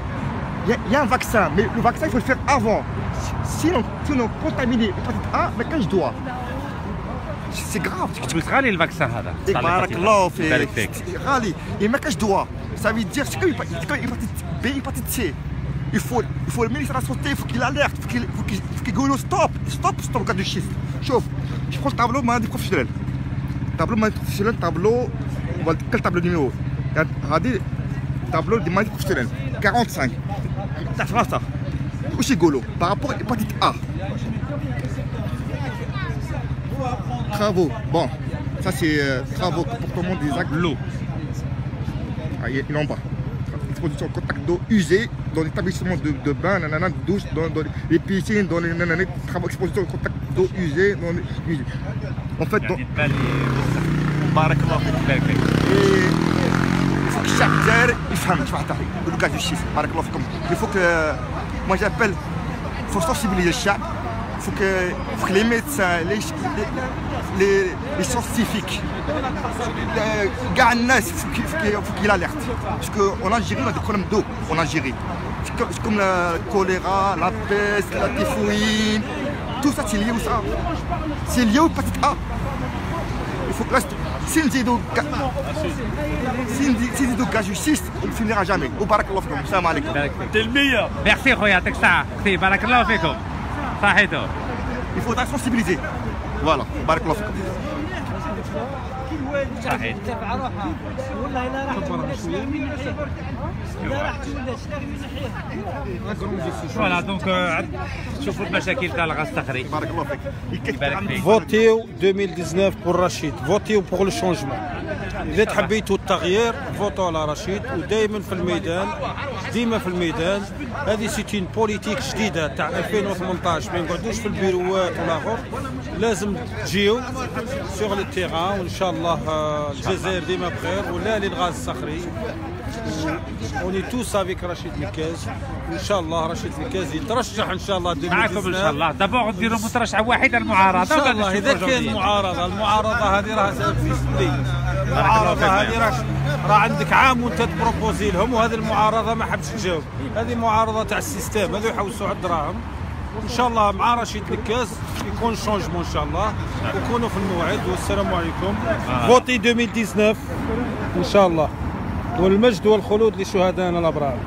Il y a un vaccin, mais le vaccin, il faut le faire avant. Sinon contaminé l'hépatite A, mais quand je dois. C'est grave. Tu peux le vaccin هذا. Et mais quand je dois, ça veut dire que l'hépatite B, l'hépatite C. Il faut le ministre de la Santé, il faut qu'il alerte, il faut qu'il dise stop au cas du schiste. Chauffe. Je prends le tableau maladie professionnelle. Quel tableau numéro? Tableau de maladie professionnelle. 45. Ça fera ça. Aussi golo. Par rapport à l'hépatite A. Travaux. Bon, ça c'est travaux, comportement des actes. L'eau. Il est en bas. Exposition au contact d'eau usée dans l'établissement de bain, de douche, dans les piscines, dans les travaux, exposition au contact d'eau usée. En fait, il faut que chaque terre, le cas du schiste. Il faut que, moi j'appelle, il faut sensibiliser chaque. Il faut que les médecins, les scientifiques, il faut qu'ils alertent. Parce qu'en Algérie, on a des problèmes d'eau en Algérie. C'est comme le choléra, la peste, la typhoïde. Tout ça, c'est lié à ça. C'est lié au l'hépatite A. Il faut que là, si le gaz du schiste, on ne finira jamais. Au barakallah fikum. Salam alaikum. T'es le meilleur. Merci, Khoya. T'es barakallah fikum. Il faudra sensibiliser. Voilà. Barakallah fikum. Voilà, donc شوفوا المشاكل تاع الغاز الصخري. فوتيو 2019 pour رشيد، فوتيو pour le changement. إذا تحبيتوا التغيير فوتوا على رشيد ودائما في الميدان، ديما في الميدان. هذه سيتين بوليتيك جديدة تاع 2018 ما نقعدوش في البيروات ولا غير. لازم تجيو سور لو تيران، وان شاء الله الجزائر ديما بخير، ولا للغاز الصخري. اوني توس افيك رشيد نكاز، وان شاء الله رشيد نكاز يترشح ان شاء الله 2019 معكم ان شاء الله. دابور نديروا مترشح واحد المعارضه ان شاء الله. اذا كان المعارضه هذه راه في سبلي، المعارضه هذه راه عندك عام وانت تبروبوزي لهم، وهذه المعارضه ما حبش تجاوب. هذه معارضه تاع السيستم، هذو يحوسوا على الدراهم. وان شاء الله مع رشيد نكاز يكون شونجمون ان شاء الله، وكونوا في الموعد. والسلام عليكم. فوتي 2019 ان شاء الله، والمجد والخلود لشهدائنا الابرار.